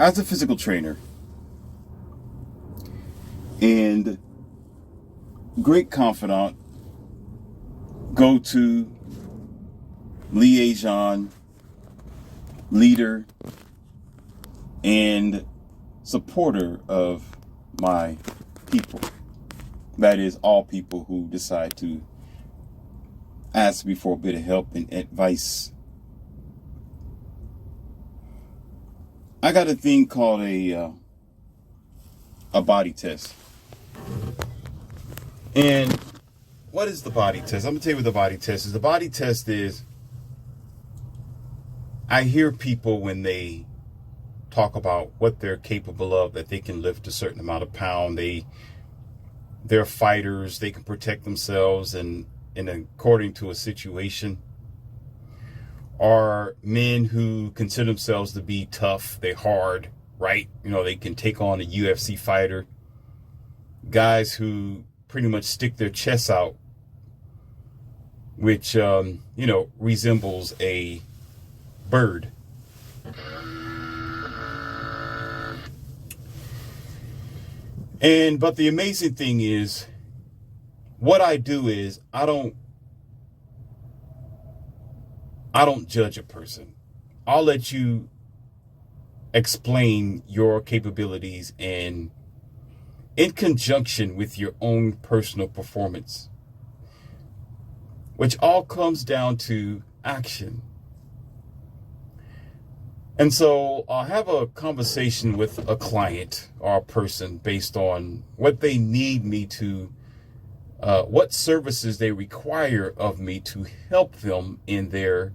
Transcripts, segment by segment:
as a physical trainer and great confidant, go-to, liaison, leader, and supporter of my people. That is, all people who decide to ask me for a bit of help and advice. I got a thing called a body test. And what is the body test? I'm going to tell you what the body test is. The body test is, I hear people when they talk about what they're capable of, that they can lift a certain amount of pound. They're fighters. They can protect themselves and according to a situation. Are men who consider themselves to be tough. They're hard, right? You know, they can take on a UFC fighter. Guys who pretty much stick their chests out, which, resembles a bird. But the amazing thing is, what I do is I don't judge a person. I'll let you explain your capabilities and in conjunction with your own personal performance, which all comes down to action. And so I'll have a conversation with a client or a person based on what they need me to, what services they require of me to help them in their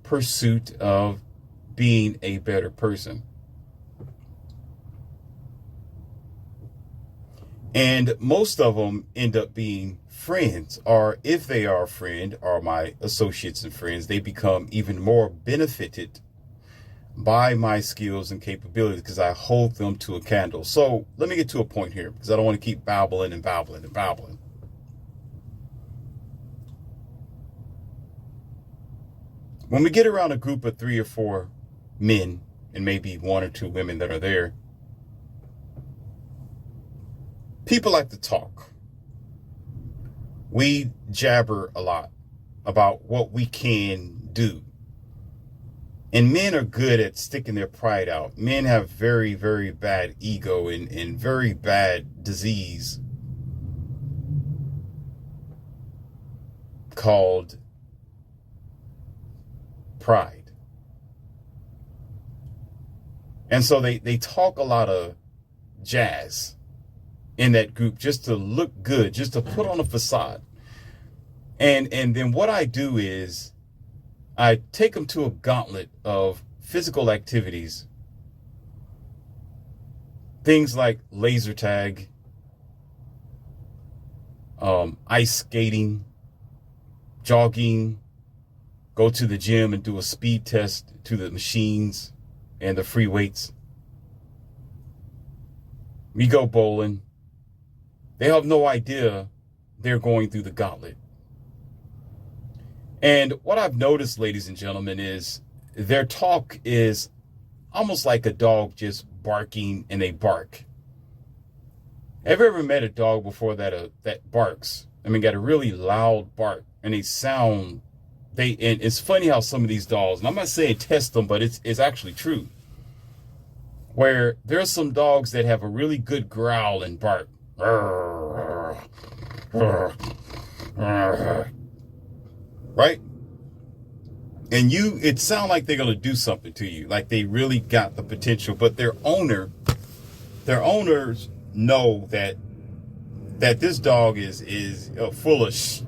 pursuit of being a better person. And most of them end up being friends, or if they are a friend or my associates and friends, they become even more benefited by my skills and capabilities because I hold them to a candle. So let me get to a point here, because I don't want to keep babbling and babbling and babbling. When we get around a group of 3 or 4 men and maybe 1 or 2 women that are there, people like to talk. We jabber a lot about what we can do. And men are good at sticking their pride out. Men have very, very bad ego and very bad disease called pride. And so they talk a lot of jazz in that group just to look good, just to put on a facade. And then what I do is I take them to a gauntlet of physical activities. Things like laser tag, ice skating, jogging, go to the gym and do a speed test to the machines and the free weights. We go bowling. They have no idea they're going through the gauntlet. And what I've noticed, ladies and gentlemen, is their talk is almost like a dog just barking, and they bark. Have you ever met a dog before that barks? I mean, got a really loud bark, and they sound, and it's funny how some of these dogs, and I'm not saying test them, but it's actually true, where there's some dogs that have a really good growl and bark. Right? And it sounds like they're going to do something to you, like they really got the potential, but their owners know that this dog is foolish.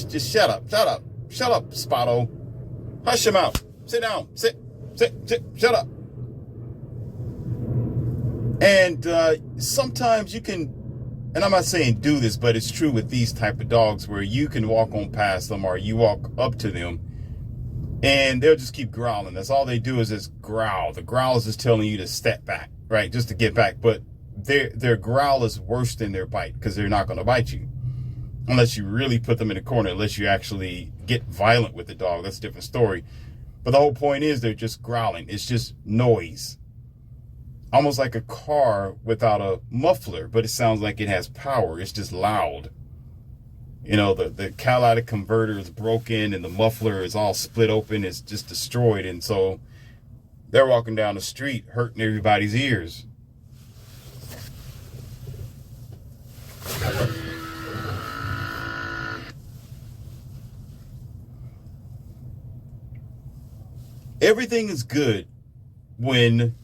Just shut up, Spotto. Hush him out. Sit down, sit, shut up. And sometimes you can, and I'm not saying do this, but it's true with these type of dogs where you can walk on past them or you walk up to them and they'll just keep growling. That's all they do is just growl. The growl is just telling you to step back, right? Just to get back. But their growl is worse than their bite, because they're not going to bite you unless you really put them in a corner, unless you actually get violent with the dog. That's a different story. But the whole point is they're just growling. It's just noise. almost like a car without a muffler, but it sounds like it has power. It's just loud. You know, the catalytic converter is broken and the muffler is all split open. It's just destroyed. And so they're walking down the street hurting everybody's ears. Everything is good when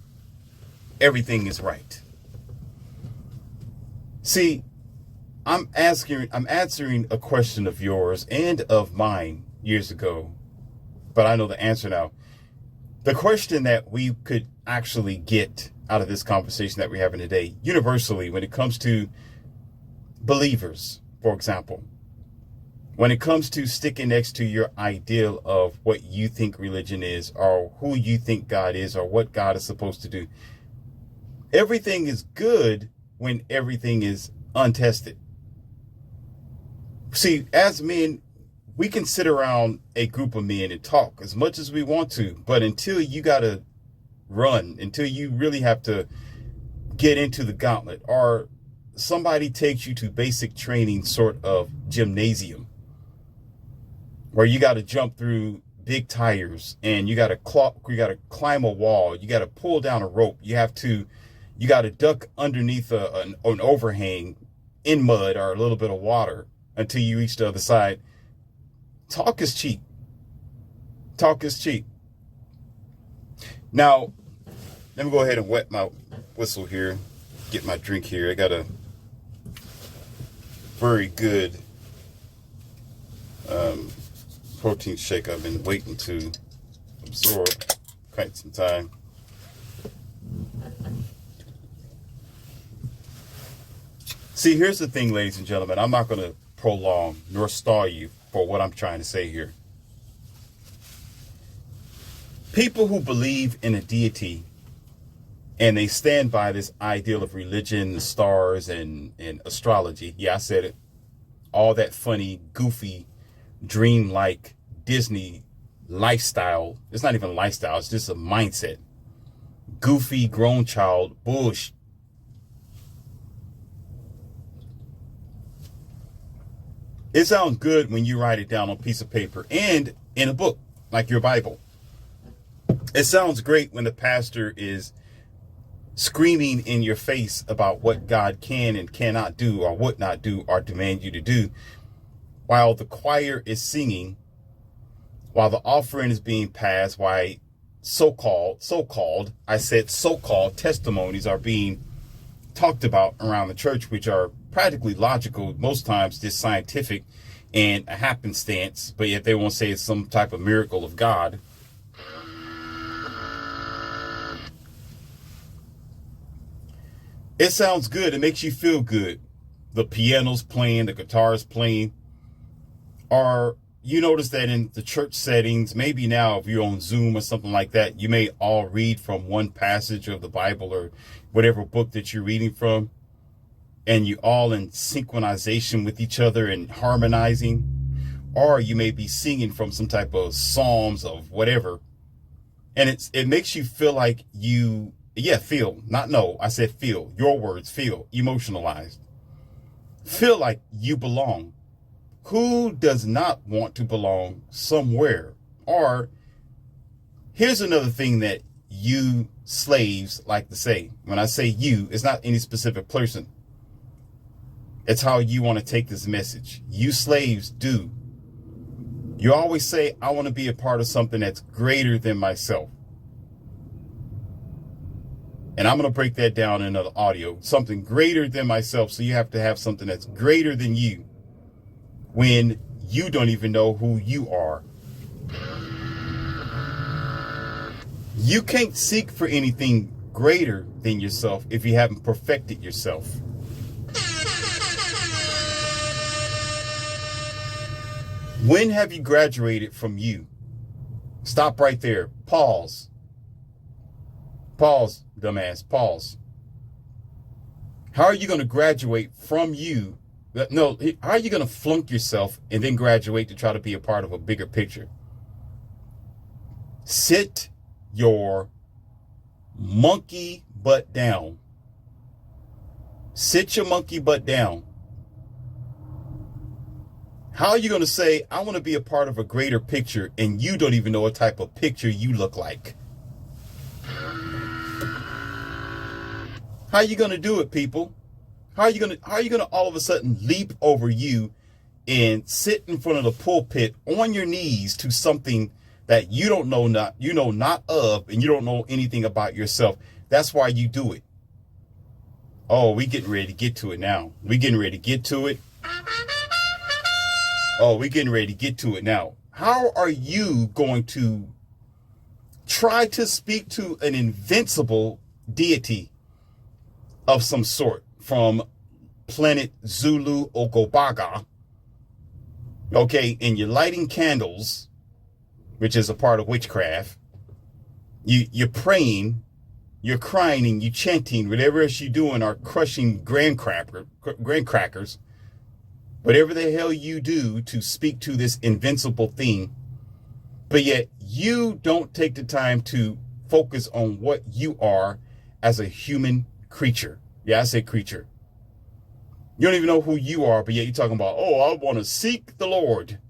everything is right. See, I'm answering a question of yours and of mine years ago, but I know the answer now. The question that we could actually get out of this conversation that we're having today, universally, when it comes to believers, for example, when it comes to sticking next to your ideal of what you think religion is, or who you think God is, or what God is supposed to do, everything is good when everything is untested. See, as men, we can sit around a group of men and talk as much as we want to, but until you got to run, until you really have to get into the gauntlet, or somebody takes you to basic training sort of gymnasium, where you got to jump through big tires and you got to climb a wall, you got to pull down a rope, you got to duck underneath an overhang in mud or a little bit of water until you reach the other side. Talk is cheap. Talk is cheap. Now, let me go ahead and wet my whistle here. Get my drink here. I got a very good protein shake I've been waiting to absorb quite some time. See, here's the thing, ladies and gentlemen. I'm not going to prolong nor stall you for what I'm trying to say here. People who believe in a deity and they stand by this ideal of religion, the stars, and astrology. Yeah, I said it. All that funny, goofy, dream-like Disney lifestyle. It's not even a lifestyle. It's just a mindset. Goofy, grown child bullshit. It sounds good when you write it down on a piece of paper and in a book, like your Bible. It sounds great when the pastor is screaming in your face about what God can and cannot do, or would not do, or demand you to do, while the choir is singing, while the offering is being passed, while so-called testimonies are being talked about around the church, which are practically logical, most times just scientific and a happenstance, but yet they won't say it's some type of miracle of God. It sounds good. It makes you feel good. The piano's playing, the guitar's playing. Or you notice that in the church settings, maybe now if you're on Zoom or something like that, you may all read from one passage of the Bible or whatever book that you're reading from, and you all in synchronization with each other and harmonizing. Or you may be singing from some type of psalms of whatever. And it makes you feel like you, feel, not know, I said feel, your words, feel, emotionalized. Feel like you belong. Who does not want to belong somewhere? Or here's another thing that you slaves like to say. When I say you, it's not any specific person. It's how you want to take this message. You slaves do. You always say, I want to be a part of something that's greater than myself. And I'm going to break that down in another audio. Something greater than myself. So you have to have something that's greater than you when you don't even know who you are. You can't seek for anything greater than yourself if you haven't perfected yourself. When have you graduated from you? Stop right there. Pause. Pause, dumbass. Pause. How are you going to graduate from you? No, how are you going to flunk yourself and then graduate to try to be a part of a bigger picture? Sit your monkey butt down. Sit your monkey butt down. How are you going to say, I want to be a part of a greater picture, and you don't even know what type of picture you look like? How are you going to do it, people? How are you going to all of a sudden leap over you and sit in front of the pulpit on your knees to something that you don't know, not of, and you don't know anything about yourself? That's why you do it. Oh, we getting ready to get to it now. We getting ready to get to it. Oh, we getting ready to get to it now. How are you going to try to speak to an invincible deity of some sort from planet Zulu Okobaga? Okay, and you're lighting candles, which is a part of witchcraft. You're praying, you're crying, and you're chanting. Whatever else you're doing are crushing graham crackers. Whatever the hell you do to speak to this invincible thing, but yet you don't take the time to focus on what you are as a human creature. Yeah, I say creature. You don't even know who you are, but yet you're talking about, oh, I want to seek the Lord.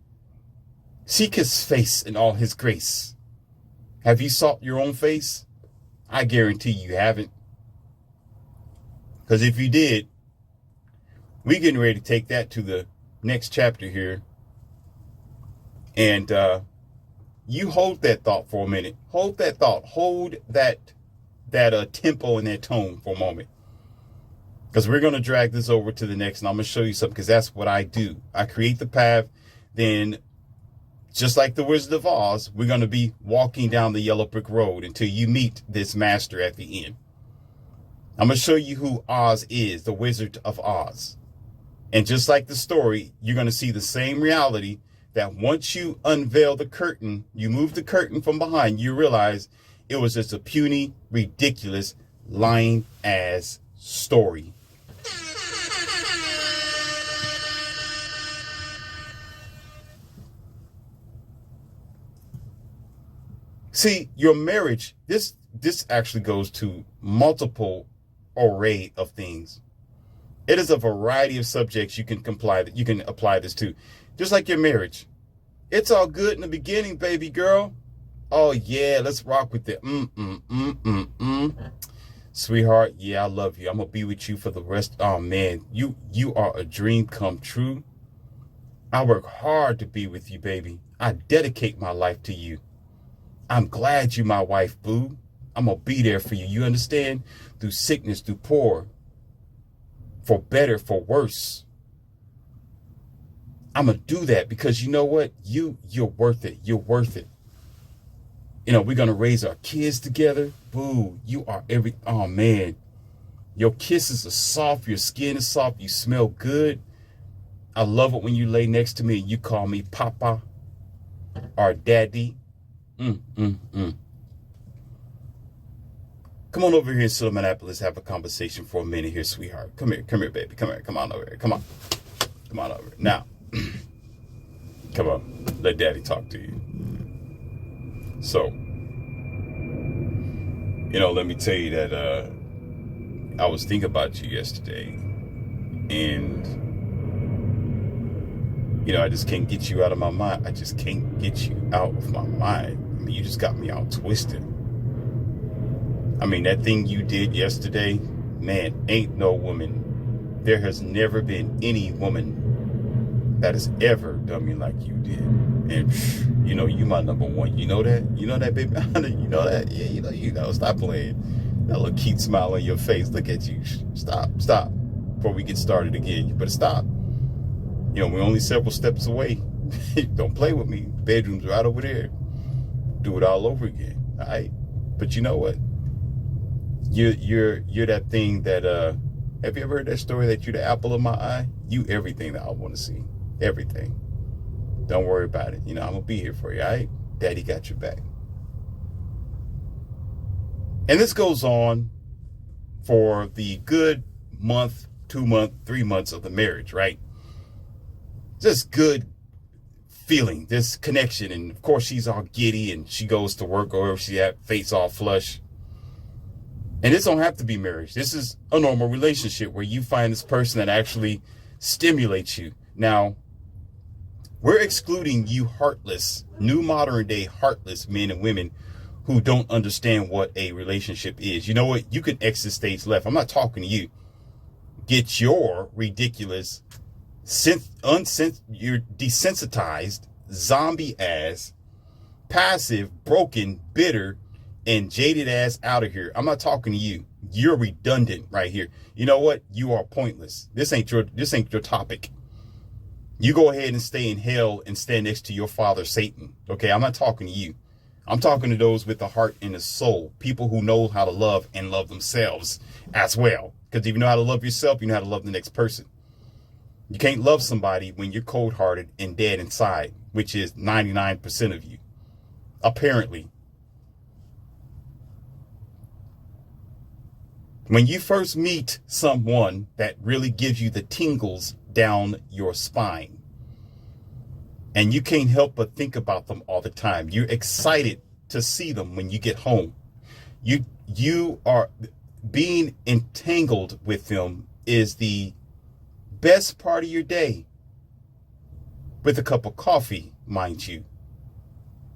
Seek his face in all his grace. Have you sought your own face? I guarantee you haven't. Because if you did, we're getting ready to take that to the next chapter here. And you hold that thought for a minute. Hold that thought. Hold that tempo and that tone for a moment. Because we're going to drag this over to the next, and I'm going to show you something, because that's what I do. I create the path. Then, just like the Wizard of Oz, we're going to be walking down the yellow brick road until you meet this master at the end. I'm going to show you who Oz is, the Wizard of Oz. And just like the story, you're going to see the same reality, that once you unveil the curtain, you move the curtain from behind, you realize it was just a puny, ridiculous, lying ass story. See, your marriage, this actually goes to multiple array of things. It is a variety of subjects you can apply this to. Just like your marriage. It's all good in the beginning, baby girl. Oh yeah, let's rock with it. Sweetheart, yeah, I love you. I'm gonna be with you for the rest. Oh man, you are a dream come true. I work hard to be with you, baby. I dedicate my life to you. I'm glad you my wife, boo. I'm gonna be there for you. You understand? Through sickness, through poor, for better, for worse. I'm gonna do that because you know what? You're worth it. You're worth it. You know, we're gonna raise our kids together. Boo, you are oh man. Your kisses are soft, your skin is soft, you smell good. I love it when you lay next to me and you call me Papa or Daddy. Come on over here in Silvermanapolis, have a conversation for a minute here, sweetheart. Come here, baby. Come here. Come on over here. Come on over here. Now, come on. Let Daddy talk to you. So, let me tell you that I was thinking about you yesterday, and I just can't get you out of my mind. I just can't get you out of my mind. I mean, you just got me all twisted. I mean, that thing you did yesterday, man, ain't no woman. There has never been any woman that has ever done me like you did. And, you my number one. You know that? You know that, baby? You know that? Yeah, you know. Stop playing. That little cute smile on your face. Look at you. Stop. Before we get started again, you better stop. We're only several steps away. Don't play with me. Bedroom's right over there. Do it all over again. All right? But you know what? You're that thing that have you ever heard that story that you're the apple of my eye? You everything that I want to see. Everything. Don't worry about it. I'm gonna be here for you, all right? Daddy got your back. And this goes on for the good month, 2 month, 3 months of the marriage, right? Just good feeling, this connection. And of course she's all giddy and she goes to work, or she had face all flush. And this don't have to be marriage. This is a normal relationship where you find this person that actually stimulates you. Now, we're excluding you heartless, new modern day heartless men and women who don't understand what a relationship is. You know what? You can exit stage left. I'm not talking to you. Get your ridiculous, you're desensitized, zombie ass, passive, broken, bitter, and jaded ass out of here. I'm not talking to you. You're redundant right here. You know what? You are pointless. This ain't your topic. You go ahead and stay in hell and stand next to your father, Satan. Okay, I'm not talking to you. I'm talking to those with the heart and the soul. People who know how to love and love themselves as well. Because if you know how to love yourself, you know how to love the next person. You can't love somebody when you're cold-hearted and dead inside, which is 99% of you. Apparently. When you first meet someone that really gives you the tingles down your spine, and you can't help but think about them all the time. You're excited to see them when you get home. You are being entangled with them is the best part of your day. With a cup of coffee, mind you.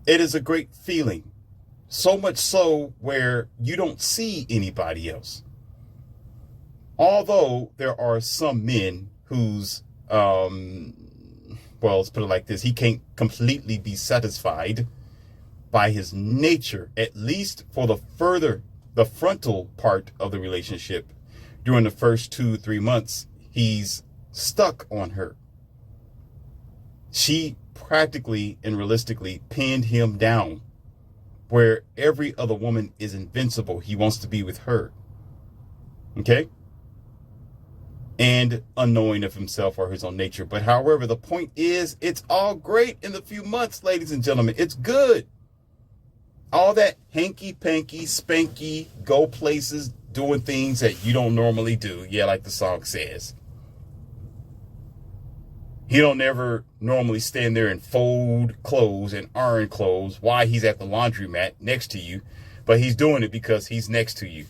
It is a great feeling. So much so where you don't see anybody else. Although there are some men whose, well, let's put it like this. He can't completely be satisfied by his nature, at least for the frontal part of the relationship. During the first 2-3 months, he's stuck on her. She practically and realistically pinned him down, where every other woman is invincible. He wants to be with her. Okay? And unknowing of himself or his own nature. But however, the point is, it's all great in the few months, ladies and gentlemen. It's good. All that hanky-panky, spanky, go places, doing things that you don't normally do. Yeah, like the song says. He don't never normally stand there and fold clothes and iron clothes while he's at the laundromat next to you. But he's doing it because he's next to you.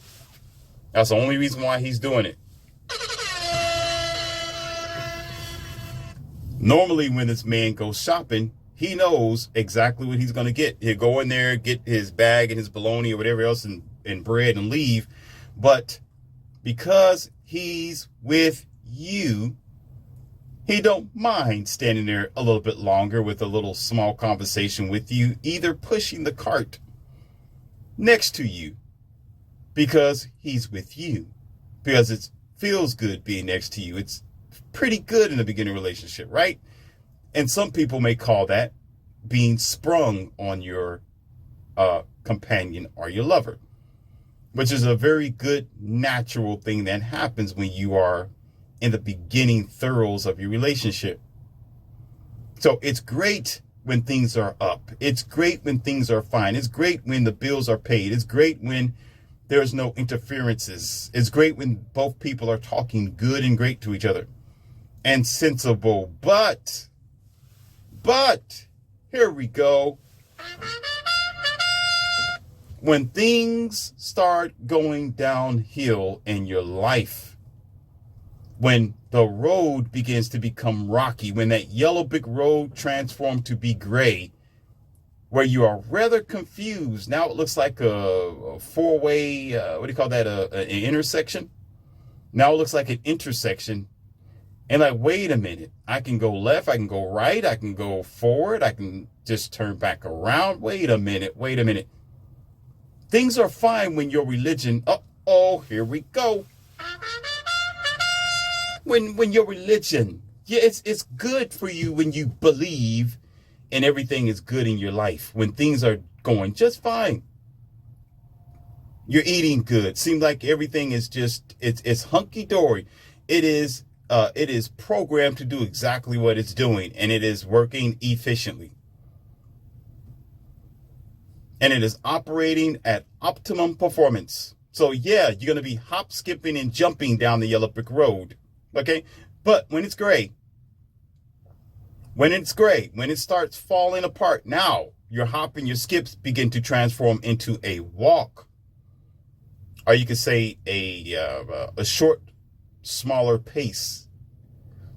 That's the only reason why he's doing it. Normally, when this man goes shopping, he knows exactly what he's going to get. He'll go in there, get his bag and his bologna or whatever else and bread and leave. But because he's with you, he don't mind standing there a little bit longer with a little small conversation with you, either pushing the cart next to you because he's with you, because it feels good being next to you. It's pretty good in the beginning relationship, right? And some people may call that being sprung on your companion or your lover, which is a very good natural thing that happens when you are in the beginning throes of your relationship. So it's great when things are up. It's great when things are fine. It's great when the bills are paid. It's great when there's no interferences. It's great when both people are talking good and great to each other and sensible. But here we go. When things start going downhill in your life, when the road begins to become rocky, when that yellow brick road transforms to be gray, where you are rather confused. Now it looks like a four-way, what do you call that, an intersection? Now it looks like an intersection. And like, wait a minute, I can go left, I can go right, I can go forward, I can just turn back around. Wait a minute. Things are fine when your religion, here we go. When your religion, yeah, it's good for you when you believe and everything is good in your life. When things are going just fine. You're eating good. Seems like everything is just, it's hunky-dory. It is programmed to do exactly what it's doing, and it is working efficiently. And it is operating at optimum performance. So yeah, you're going to be hop, skipping, and jumping down the yellow brick road. Okay? But when it's gray, when it starts falling apart, now your hop and your skips begin to transform into a walk. or you could say a short, smaller pace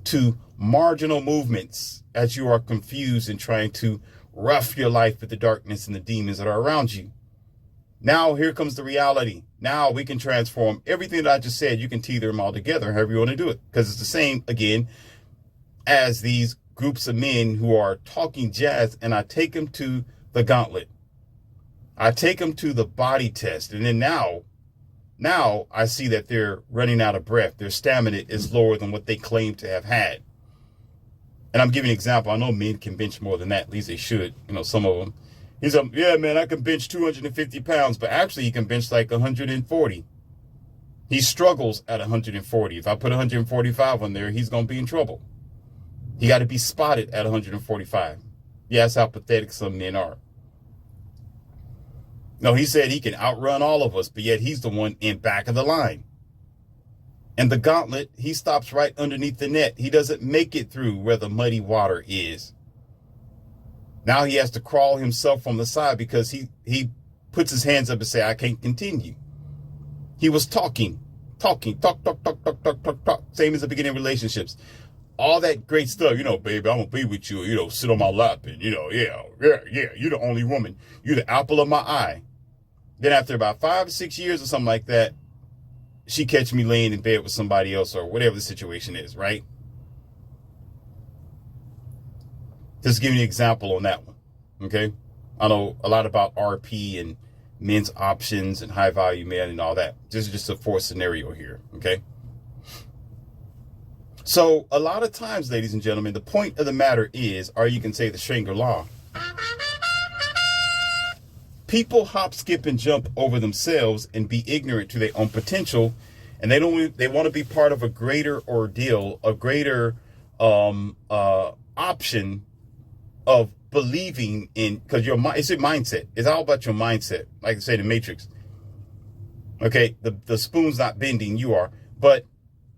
to marginal movements as you are confused and trying to rough your life with the darkness and the demons that are around you. Now, here comes the reality. Now we can transform everything that I just said. You can tether them all together, however you want to do it. Because it's the same, again, as these groups of men who are talking jazz, and I take them to the gauntlet. I take them to the body test. And then now I see that they're running out of breath. Their stamina is lower than what they claim to have had. And I'm giving an example. I know men can bench more than that. At least they should. Some of them. He's like, yeah, man, I can bench 250 pounds, but actually he can bench like 140. He struggles at 140. If I put 145 on there, he's going to be in trouble. He got to be spotted at 145. Yeah, that's how pathetic some men are. No, he said he can outrun all of us, but yet he's the one in back of the line. And the gauntlet, he stops right underneath the net. He doesn't make it through where the muddy water is. Now he has to crawl himself from the side because he puts his hands up and say, I can't continue. He was talking. Talk. Same as the beginning of relationships. All that great stuff, baby, I'm going to be with you, sit on my lap and, yeah, you're the only woman. You're the apple of my eye. Then after about 5 or 6 years or something like that, she catch me laying in bed with somebody else or whatever the situation is, right? Just give you an example on that one, okay? I know a lot about RP and men's options and high value men and all that. This is just a forced scenario here, okay? So a lot of times, ladies and gentlemen, the point of the matter is, or you can say the Shangri-La, people hop, skip, and jump over themselves and be ignorant to their own potential, and they want to be part of a greater ordeal, a greater option of believing in, because it's your mindset. It's all about your mindset. Like I say, the Matrix. Okay, the spoon's not bending, you are, but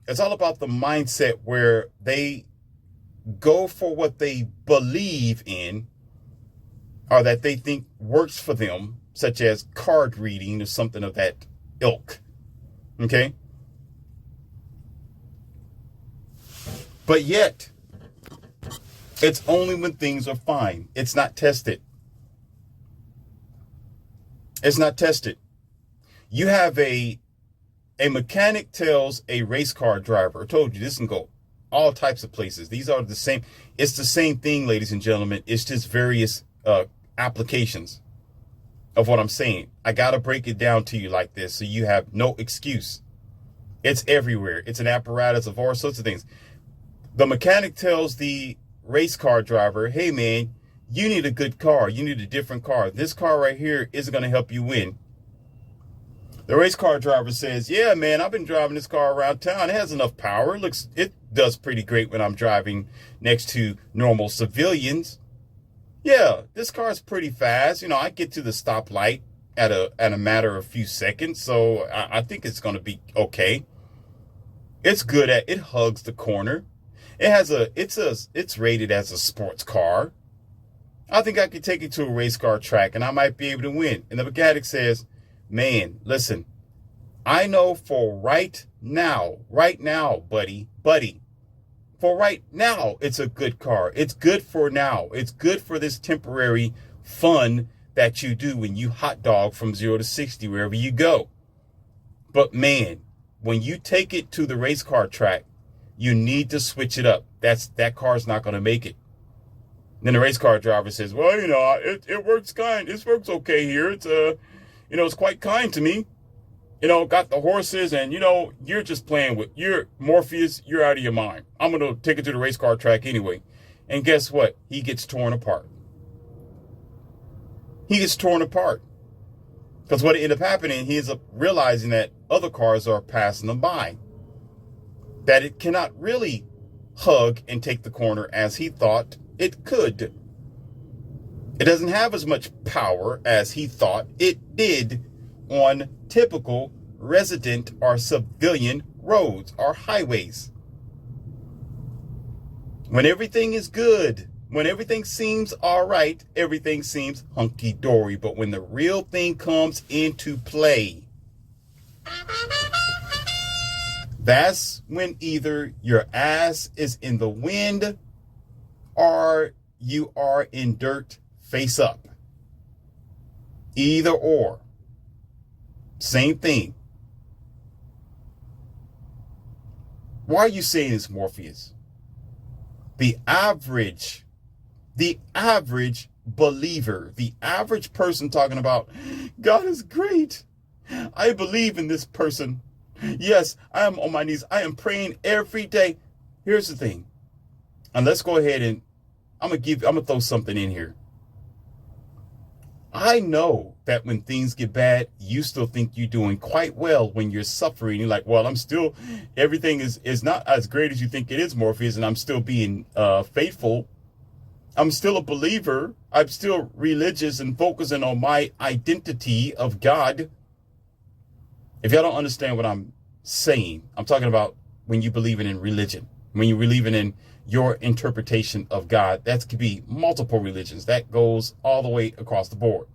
it's all about the mindset where they go for what they believe in or that they think works for them, such as card reading or something of that ilk. Okay? But yet, it's only when things are fine. It's not tested. It's not tested. You have a mechanic tells a race car driver, I told you this can go all types of places. These are the same. It's the same thing, ladies and gentlemen. It's just various applications of what I'm saying. I got to break it down to you like this so you have no excuse. It's everywhere. It's an apparatus of all sorts of things. The mechanic tells the race car driver, hey, man, you need a good car. You need a different car. This car right here isn't going to help you win. The race car driver says, yeah, man, I've been driving this car around town. It has enough power. It does pretty great when I'm driving next to normal civilians. Yeah, this car is pretty fast. I get to the stoplight at a matter of a few seconds. So I think it's going to be okay. It's good it hugs the corner. It's rated as a sports car. I think I could take it to a race car track and I might be able to win. And the mechanic says, man, listen, I know for right now, buddy, for right now, it's a good car. It's good for now. It's good for this temporary fun that you do when you hot dog from 0 to 60, wherever you go. But man, when you take it to the race car track, you need to switch it up. That car's not going to make it. Then the race car driver says, well, it works it works okay here. It's it's quite kind to me. Got the horses and, you're just playing with, you're Morpheus, you're out of your mind. I'm going to take it to the race car track anyway. And guess what? He gets torn apart. Because what ended up happening, he ends up realizing that other cars are passing them by. That it cannot really hug and take the corner as he thought it could. It doesn't have as much power as he thought it did on typical resident or civilian roads or highways. When everything is good, when everything seems all right, everything seems hunky-dory. But when the real thing comes into play, That's when either your ass is in the wind or you are in dirt face up. Either or. Same thing. Why are you saying it's Morpheus? The average believer, the average person talking about, God is great. I believe in this person. Yes, I am on my knees. I am praying every day. Here's the thing. And let's go ahead and I'm gonna throw something in here. I know that when things get bad, you still think you're doing quite well. When you're suffering, you're like, well, everything is not as great as you think it is, Morpheus, and I'm still being faithful. I'm still a believer. I'm still religious and focusing on my identity of God. If y'all don't understand what I'm saying, I'm talking about when you believe in religion, when you're believing in your interpretation of God. That could be multiple religions. That goes all the way across the board.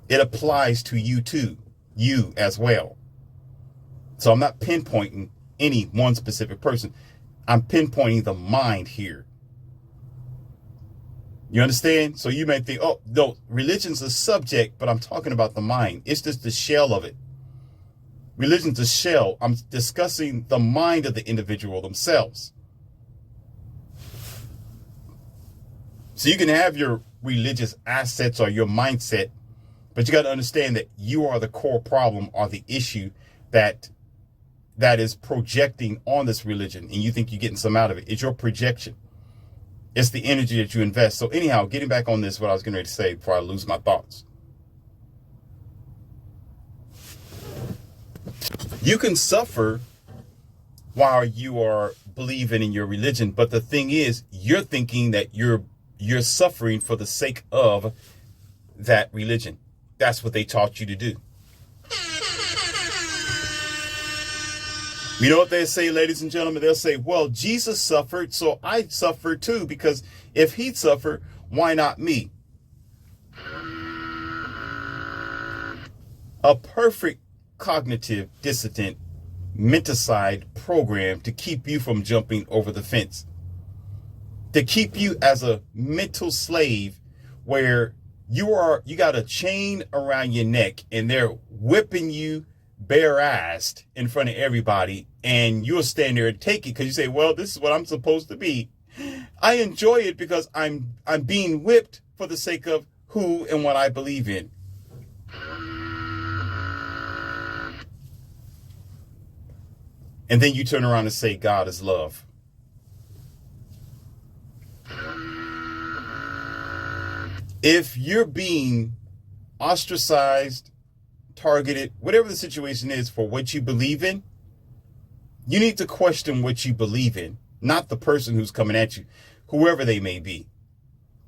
It applies to you too, you as well. So I'm not pinpointing any one specific person. I'm pinpointing the mind here. You understand? So you may think, oh, no, religion's a subject, but I'm talking about the mind. It's just the shell of it. Religion's a shell. I'm discussing the mind of the individual themselves. So you can have your religious assets or your mindset, but you got to understand that you are the core problem or the issue that is projecting on this religion, and you think you're getting some out of it. It's your projection. It's the energy that you invest. So anyhow, getting back on this, what I was getting ready to say before I lose my thoughts. You can suffer while you are believing in your religion, but the thing is, you're thinking that you're suffering for the sake of that religion. That's what they taught you to do. You know what they say, ladies and gentlemen? They'll say, well, Jesus suffered, so I suffered too, because if he suffered, why not me? A perfect cognitive dissident menticide program to keep you from jumping over the fence. To keep you as a mental slave where you got a chain around your neck and they're whipping you bare-assed in front of everybody, and you'll stand there and take it because you say, well, this is what I'm supposed to be. I enjoy it because I'm being whipped for the sake of who and what I believe in. And then you turn around and say, God is love. If you're being ostracized, targeted, whatever the situation is for what you believe in, you need to question what you believe in, not the person who's coming at you, whoever they may be.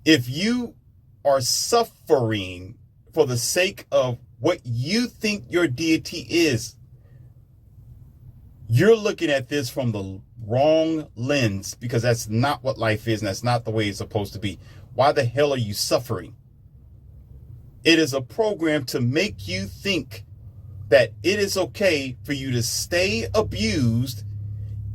If you are suffering for the sake of what you think your deity is, you're looking at this from the wrong lens, because that's not what life is, and that's not the way it's supposed to be. Why the hell are you suffering? It is a program to make you think that it is okay for you to stay abused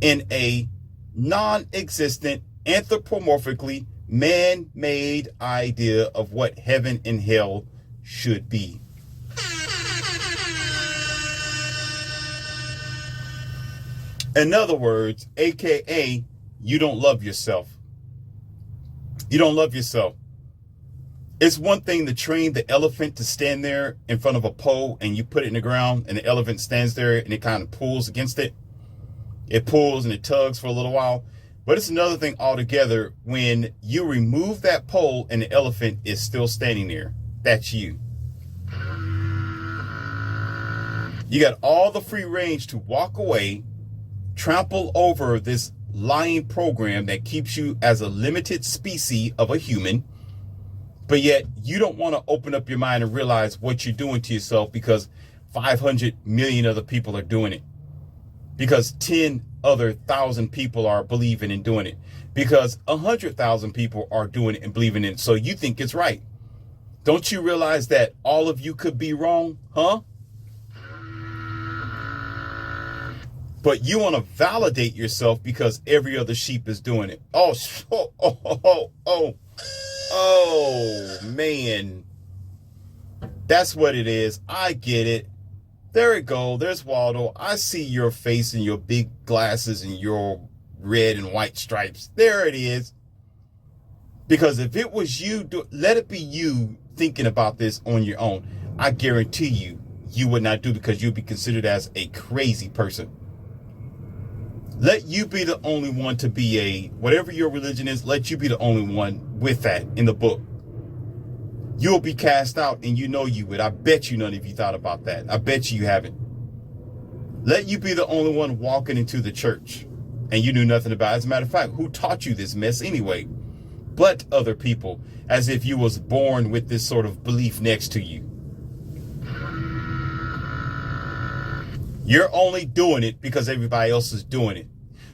in a non-existent, anthropomorphically man-made idea of what heaven and hell should be. In other words, AKA, you don't love yourself. You don't love yourself. It's one thing to train the elephant to stand there in front of a pole and you put it in the ground and the elephant stands there and it kind of pulls against it. It pulls and it tugs for a little while. But it's another thing altogether when you remove that pole and the elephant is still standing there. That's you. You got all the free range to walk away, trample over this lying program that keeps you as a limited species of a human. But yet you don't want to open up your mind and realize what you're doing to yourself, because 500 million other people are doing it. Because 10,000 people are believing in doing it. Because 100,000 people are doing it and believing in it. So you think it's right. Don't you realize that all of you could be wrong? Huh? But you want to validate yourself because every other sheep is doing it. Oh, man. That's what it is. I get it. There it go. There's Waldo. I see your face and your big glasses and your red and white stripes. There it is. Because if it was you, let it be you thinking about this on your own. I guarantee you would not do it because you'd be considered as a crazy person. Let you be the only one to be whatever your religion is, let you be the only one with that in the book. You'll be cast out, and you know you would. I bet you none of you thought about that. I bet you haven't. Let you be the only one walking into the church, and you knew nothing about it. As a matter of fact, who taught you this mess anyway? But other people, as if you was born with this sort of belief next to you. You're only doing it because everybody else is doing it.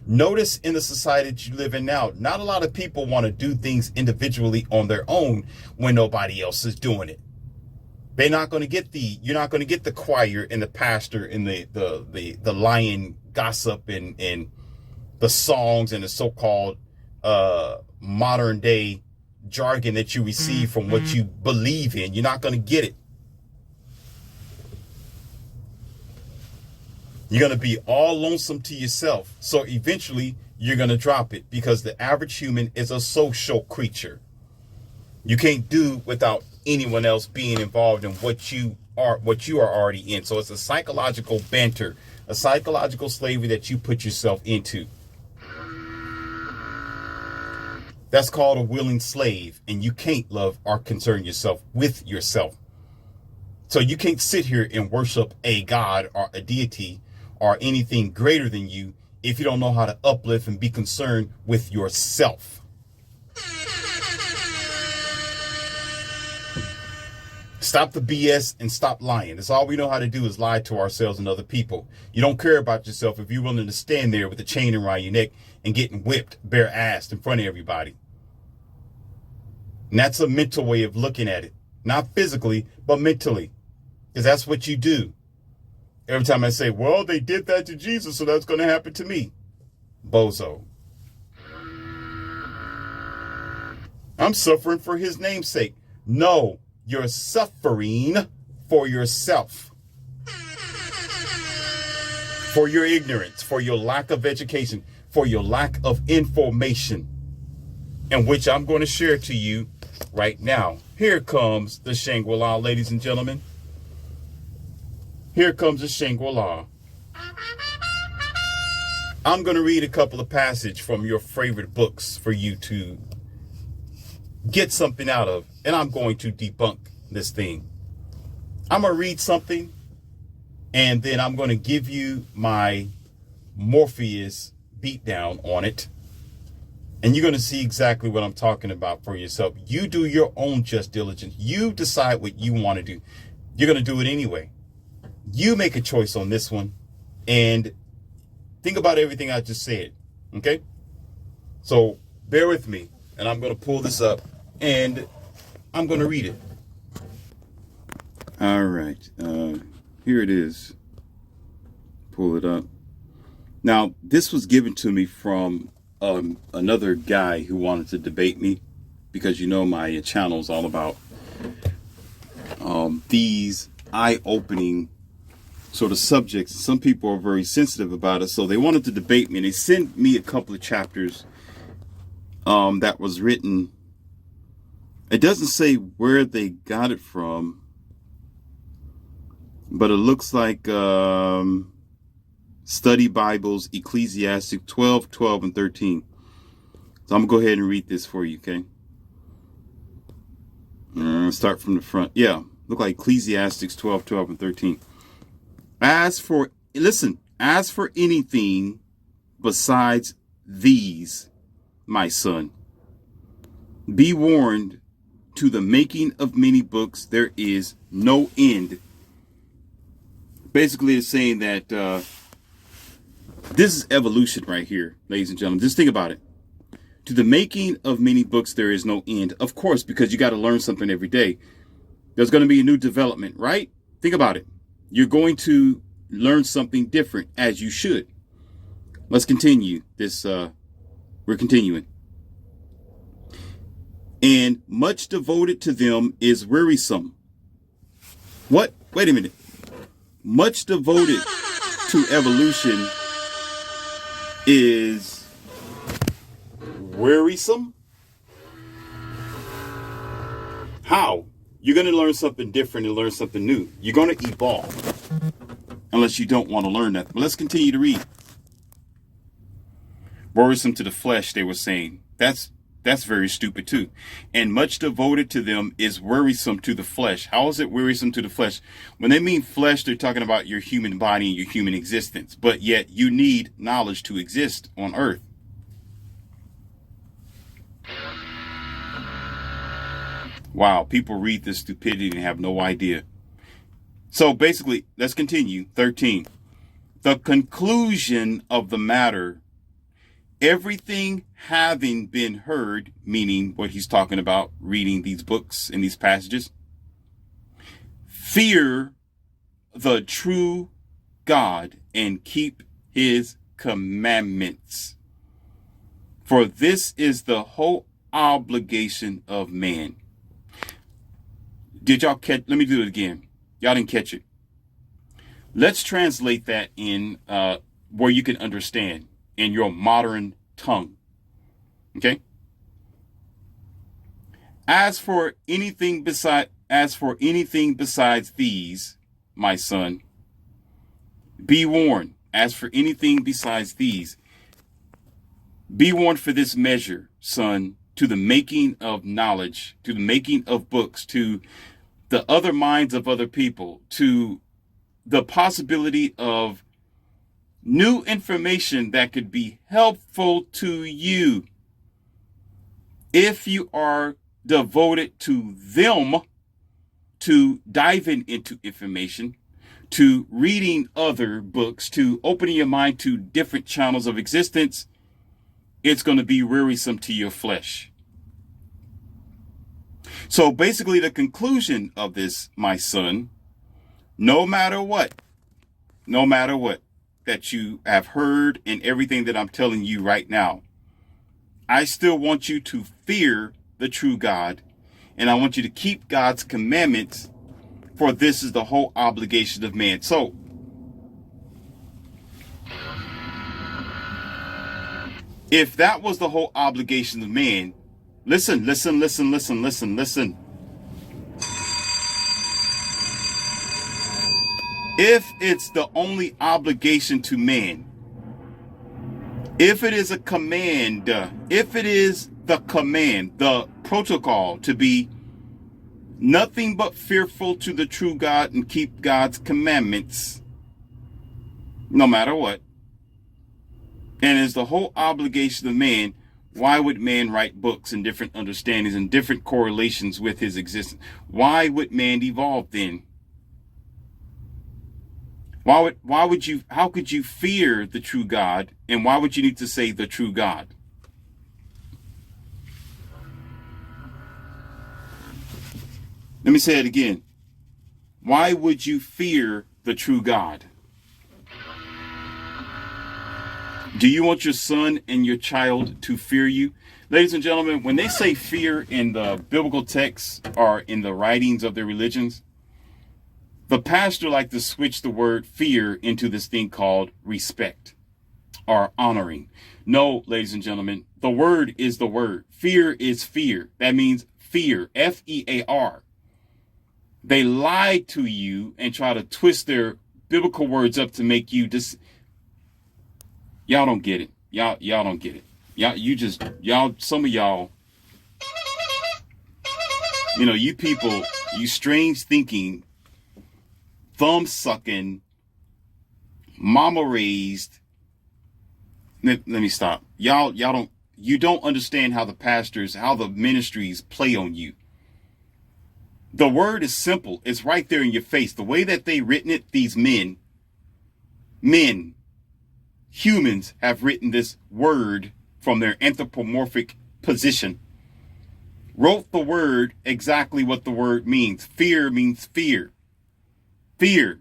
Notice in the society that you live in now, not a lot of people want to do things individually on their own when nobody else is doing it. You're not going to get the choir and the pastor and the lion gossip and the songs and the so-called modern day jargon that you receive from what you believe in. You're not going to get it. You're going to be all lonesome to yourself. So eventually you're going to drop it because the average human is a social creature. You can't do without anyone else being involved in what you are already in. So it's a psychological banter, a psychological slavery that you put yourself into. That's called a willing slave, and you can't love or concern yourself with yourself. So you can't sit here and worship a god or a deity or anything greater than you if you don't know how to uplift and be concerned with yourself. Stop the BS and stop lying. That's all we know how to do is lie to ourselves and other people. You don't care about yourself if you're willing to stand there with a chain around your neck and getting whipped bare-assed in front of everybody. And that's a mental way of looking at it. Not physically, but mentally. Because that's what you do. Every time I say, well, they did that to Jesus, so that's going to happen to me. Bozo. I'm suffering for his name's sake. No, you're suffering for yourself. For your ignorance, for your lack of education, for your lack of information. And which I'm going to share to you right now. Here comes the Shangri-La, ladies and gentlemen. Here comes the Shangri-La. I'm going to read a couple of passages from your favorite books for you to get something out of. And I'm going to debunk this thing. I'm going to read something. And then I'm going to give you my Morpheus beatdown on it. And you're going to see exactly what I'm talking about for yourself. You do your own just diligence. You decide what you want to do. You're going to do it anyway. You make a choice on this one and think about everything I just said. Okay? So bear with me and I'm going to pull this up and I'm going to read it. All right. Here it is. Pull it up. Now, this was given to me from another guy who wanted to debate me because you know my channel is all about these eye-opening sort of subjects. Some people are very sensitive about it, so they wanted to debate me, and they sent me a couple of chapters that was written. It doesn't say where they got it from, but it looks like Study Bibles, Ecclesiastic 12, 12, and 13. So I'm going to go ahead and read this for you, okay? Start from the front. Yeah, look like Ecclesiastic 12, 12, and 13. As for anything besides these, my son, be warned, to the making of many books there is no end. Basically, it's saying that this is evolution right here, ladies and gentlemen. Just think about it. To the making of many books there is no end. Of course, because you got to learn something every day. There's going to be a new development, right? Think about it. You're going to learn something different, as you should. Let's continue this. We're continuing. And much devoted to them is wearisome. What? Wait a minute. Much devoted to evolution is wearisome? How? You're going to learn something different and learn something new. You're going to evolve. Unless you don't want to learn that. But let's continue to read. Worrisome to the flesh, they were saying. That's very stupid too. And much devoted to them is wearisome to the flesh. How is it wearisome to the flesh? When they mean flesh, they're talking about your human body and your human existence. But yet you need knowledge to exist on earth. Wow, people read this stupidity and have no idea. So basically, let's continue. 13. The conclusion of the matter, everything having been heard, meaning what he's talking about, reading these books and these passages, fear the true God and keep his commandments. For this is the whole obligation of man. Did y'all catch? Let me do it again. Y'all didn't catch it. Let's translate that in where you can understand in your modern tongue. Okay. As for anything besides these, my son, be warned. As for anything besides these, be warned for this measure, son, to the making of knowledge, to the making of books, to the other minds of other people, to the possibility of new information that could be helpful to you. If you are devoted to them, to diving into information, to reading other books, to opening your mind to different channels of existence, it's going to be wearisome to your flesh. So basically the conclusion of this, my son, no matter what that you have heard and everything that I'm telling you right now, I still want you to fear the true God, and I want you to keep God's commandments, for this is the whole obligation of man. So if that was the whole obligation of man, listen. If it's the only obligation to man, if it is a command, if it is the command, the protocol to be nothing but fearful to the true God and keep God's commandments, no matter what, and is the whole obligation of man, why would man write books and different understandings and different correlations with his existence? Why would man evolve then? How could you fear the true God? And why would you need to say the true God? Let me say it again. Why would you fear the true God? Do you want your son and your child to fear you? Ladies and gentlemen, when they say fear in the biblical texts or in the writings of their religions, the pastor likes to switch the word fear into this thing called respect or honoring. No, ladies and gentlemen, the word is the word. Fear is fear. That means fear, F-E-A-R. They lie to you and try to twist their biblical words up to make you Y'all don't get it. Y'all don't get it. Some of y'all, you people, you strange thinking, thumb sucking, mama raised. Let me stop. You don't understand how the ministries play on you. The word is simple. It's right there in your face. The way that they written it, these humans have written this word from their anthropomorphic position, wrote the word exactly what the word means. Fear means fear. Fear.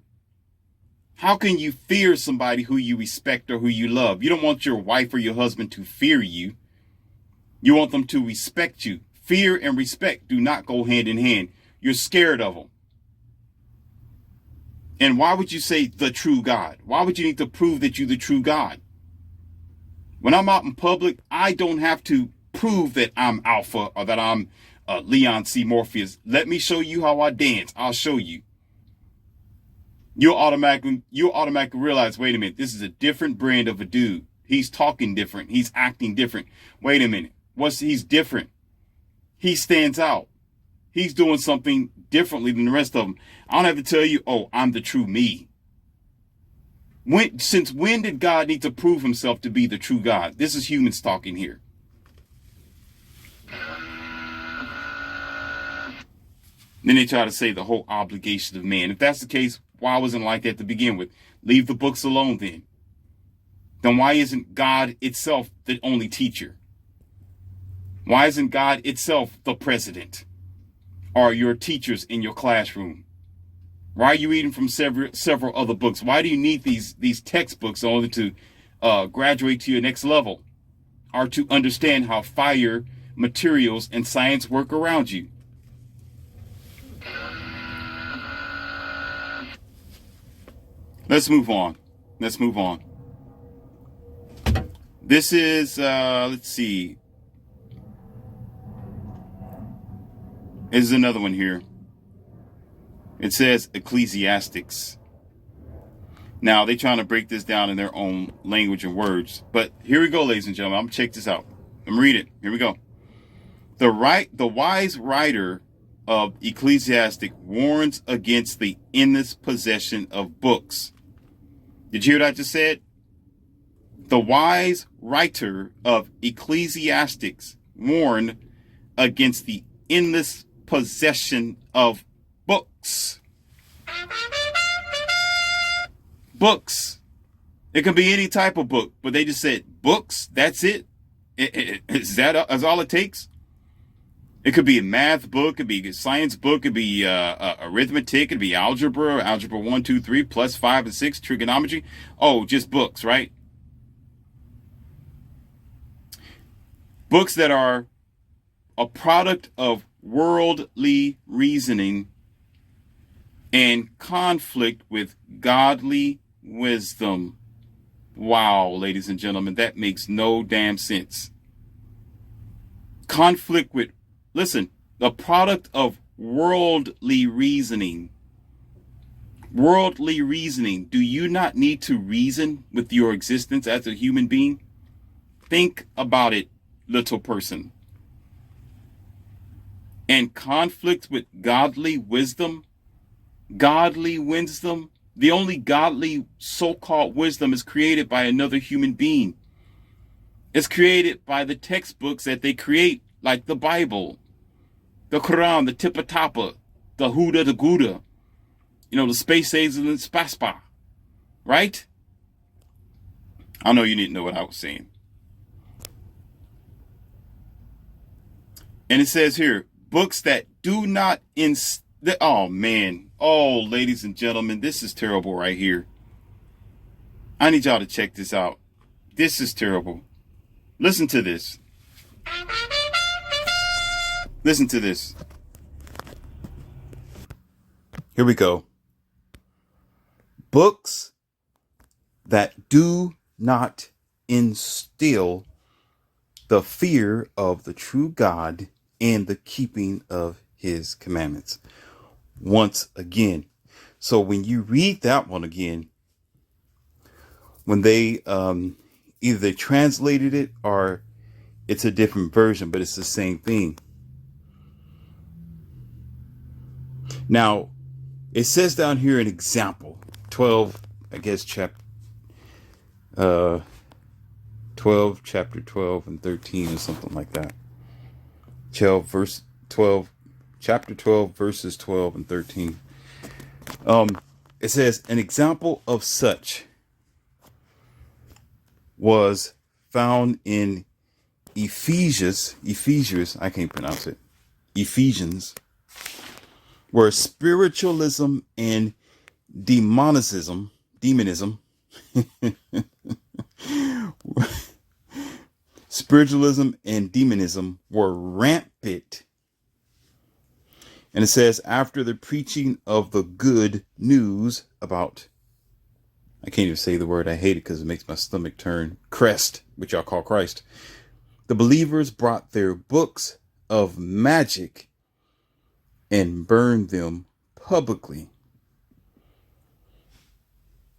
How can you fear somebody who you respect or who you love? You don't want your wife or your husband to fear you. You want them to respect you. Fear and respect do not go hand in hand. You're scared of them. And why would you say the true God? Why would you need to prove that you're the true God? When I'm out in public, I don't have to prove that I'm Alpha or that I'm Leon C. Morpheus. Let me show you how I dance. I'll show you. You'll automatically realize, wait a minute, this is a different brand of a dude. He's talking different. He's acting different. Wait a minute. He's different. He stands out. He's doing something differently than the rest of them. I don't have to tell you, oh, I'm the true me. Since when did God need to prove himself to be the true God? This is humans talking here. Then they try to say the whole obligation of man. If that's the case, why wasn't it like that to begin with? Leave the books alone then. Then why isn't God itself the only teacher? Why isn't God itself the president or your teachers in your classroom? Why are you reading from several other books? Why do you need these textbooks in order to graduate to your next level or to understand how fire, materials, and science work around you? Let's move on. Let's move on. This is, let's see. This is another one here. It says Ecclesiastics. Now, they're trying to break this down in their own language and words. But here we go, ladies and gentlemen. I'm going to check this out. I'm reading it. Here we go. The wise writer of Ecclesiastic warns against the endless possession of books. Did you hear what I just said? The wise writer of Ecclesiastics warned against the endless possession of books. Books. It can be any type of book, but they just said books. That's it. Is that all it takes? It could be a math book, it could be a science book, it could be arithmetic, it could be algebra 1, 2, 3, plus 5 and 6, trigonometry. Oh, just books, right? Books that are a product of worldly reasoning and conflict with godly wisdom. Wow, ladies and gentlemen, that makes no damn sense. Conflict with, listen, the product of worldly reasoning. Worldly reasoning. Do you not need to reason with your existence as a human being? Think about it, little person. And conflict with godly wisdom. Godly wisdom. The only godly so-called wisdom is created by another human being. It's created by the textbooks that they create, like the Bible, the Quran, the Tipitapa, the Huda, the Gouda, the Space Age and the Spaspa, right? I know you didn't know what I was saying. And it says here, books that do not oh man. Oh, ladies and gentlemen, this is terrible right here. I need y'all to check this out. This is terrible. Listen to this. Listen to this. Here we go. Books that do not instill the fear of the true God and the keeping of his commandments. Once again. So when you read that one again, when they either they translated it or it's a different version, but it's the same thing. Now, it says down here an example, 12, I guess, chapter 12 and 13 or something like that. Chapter 12, verses 12 and 13. It says, an example of such was found in Ephesians, I can't pronounce it, Ephesians, where spiritualism and demonicism demonism, spiritualism and demonism were rampant. And it says, after the preaching of the good news about, I can't even say the word, I hate it because it makes my stomach turn, crest, which y'all call Christ, the believers brought their books of magic and burned them publicly.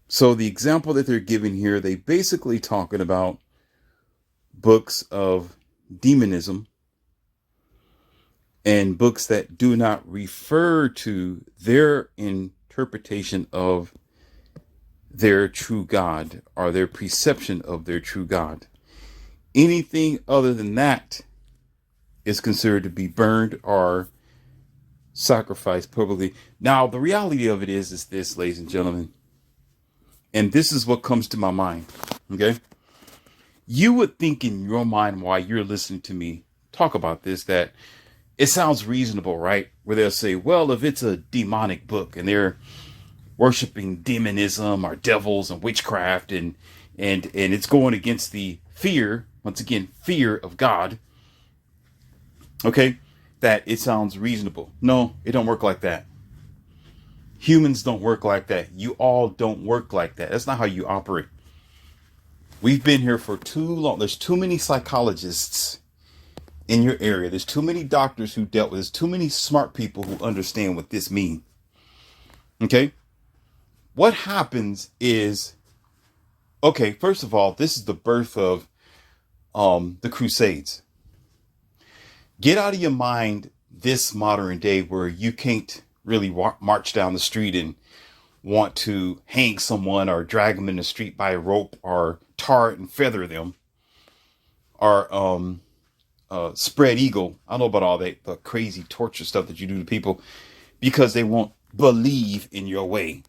So the example that they're giving here, they basically talking about books of demonism and books that do not refer to their interpretation of their true God or their perception of their true God. Anything other than that is considered to be burned or sacrificed publicly. Now, the reality of it is this, ladies and gentlemen, and this is what comes to my mind. Okay. You would think in your mind while you're listening to me talk about this, that it sounds reasonable, right? Where they'll say, well, if it's a demonic book and they're worshiping demonism or devils and witchcraft and it's going against the fear, once again, fear of God. Okay. That it sounds reasonable. No, it don't work like that. Humans don't work like that. You all don't work like that. That's not how you operate. We've been here for too long. There's too many psychologists in your area. There's too many doctors who dealt with this. Too many smart people who understand what this means. Okay. What happens is, okay, first of all, this is the birth of the Crusades. Get out of your mind this modern day where you can't really march down the street and want to hang someone or drag them in the street by a rope or tar and feather them or spread eagle. I don't know about all that the crazy torture stuff that you do to people because they won't believe in your way.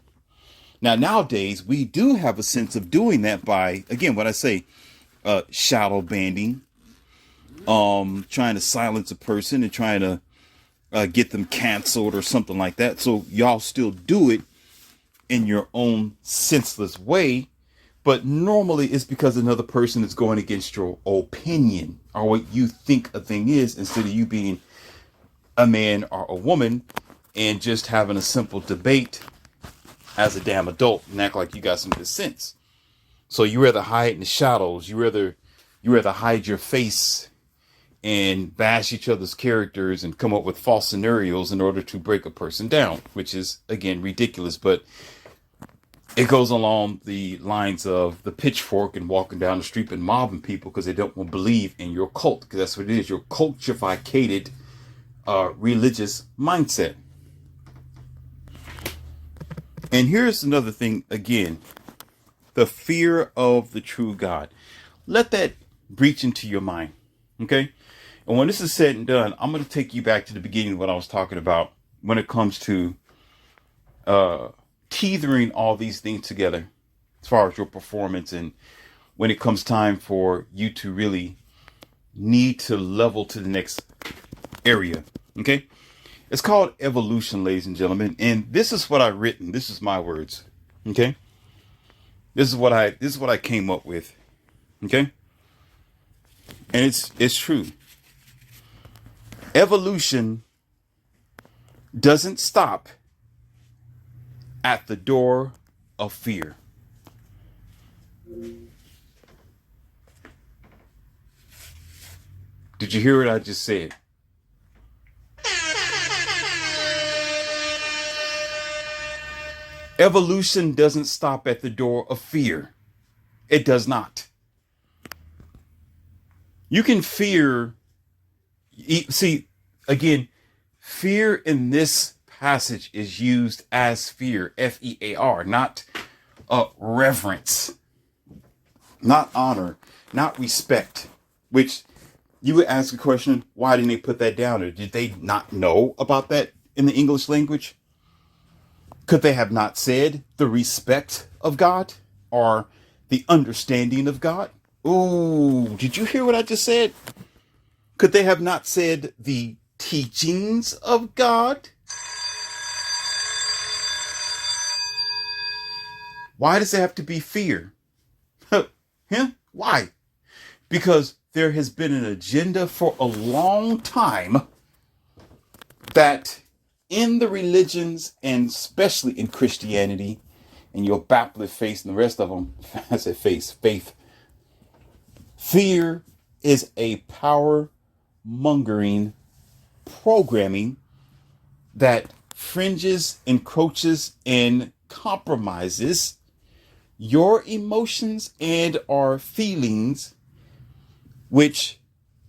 Now, nowadays, we do have a sense of doing that by, again, what I say, shadow banding, trying to silence a person and trying to get them canceled or something like that. So y'all still do it in your own senseless way. But normally it's because another person is going against your opinion or what you think a thing is, instead of you being a man or a woman and just having a simple debate as a damn adult and act like you got some good sense. So you rather hide in the shadows. You rather hide your face and bash each other's characters and come up with false scenarios in order to break a person down, which is, again, ridiculous. But it goes along the lines of the pitchfork and walking down the street and mobbing people because they don't believe in your cult, because that's what it is, your cultified religious mindset. And here's another thing, again, the fear of the true God. Let that breach into your mind, okay? And when this is said and done, I'm going to take you back to the beginning of what I was talking about when it comes to tethering all these things together as far as your performance, and when it comes time for you to really need to level to the next area. Okay. It's called evolution, ladies and gentlemen. And this is what I've written. This is my words. Okay. This is what I came up with. Okay. And it's true. Evolution doesn't stop at the door of fear. Did you hear what I just said? Evolution doesn't stop at the door of fear. It does not. You can fear. See, again, fear in this passage is used as fear, F-E-A-R, not reverence, not honor, not respect, which you would ask a question, why didn't they put that down? Or did they not know about that in the English language? Could they have not said the respect of God or the understanding of God? Ooh, did you hear what I just said? Could they have not said the teachings of God? Why does it have to be fear? Yeah, why? Because there has been an agenda for a long time that in the religions, and especially in Christianity and your Baptist faith and the rest of them, I said faith, fear is a power mongering programming that fringes, encroaches, and compromises your emotions and our feelings, which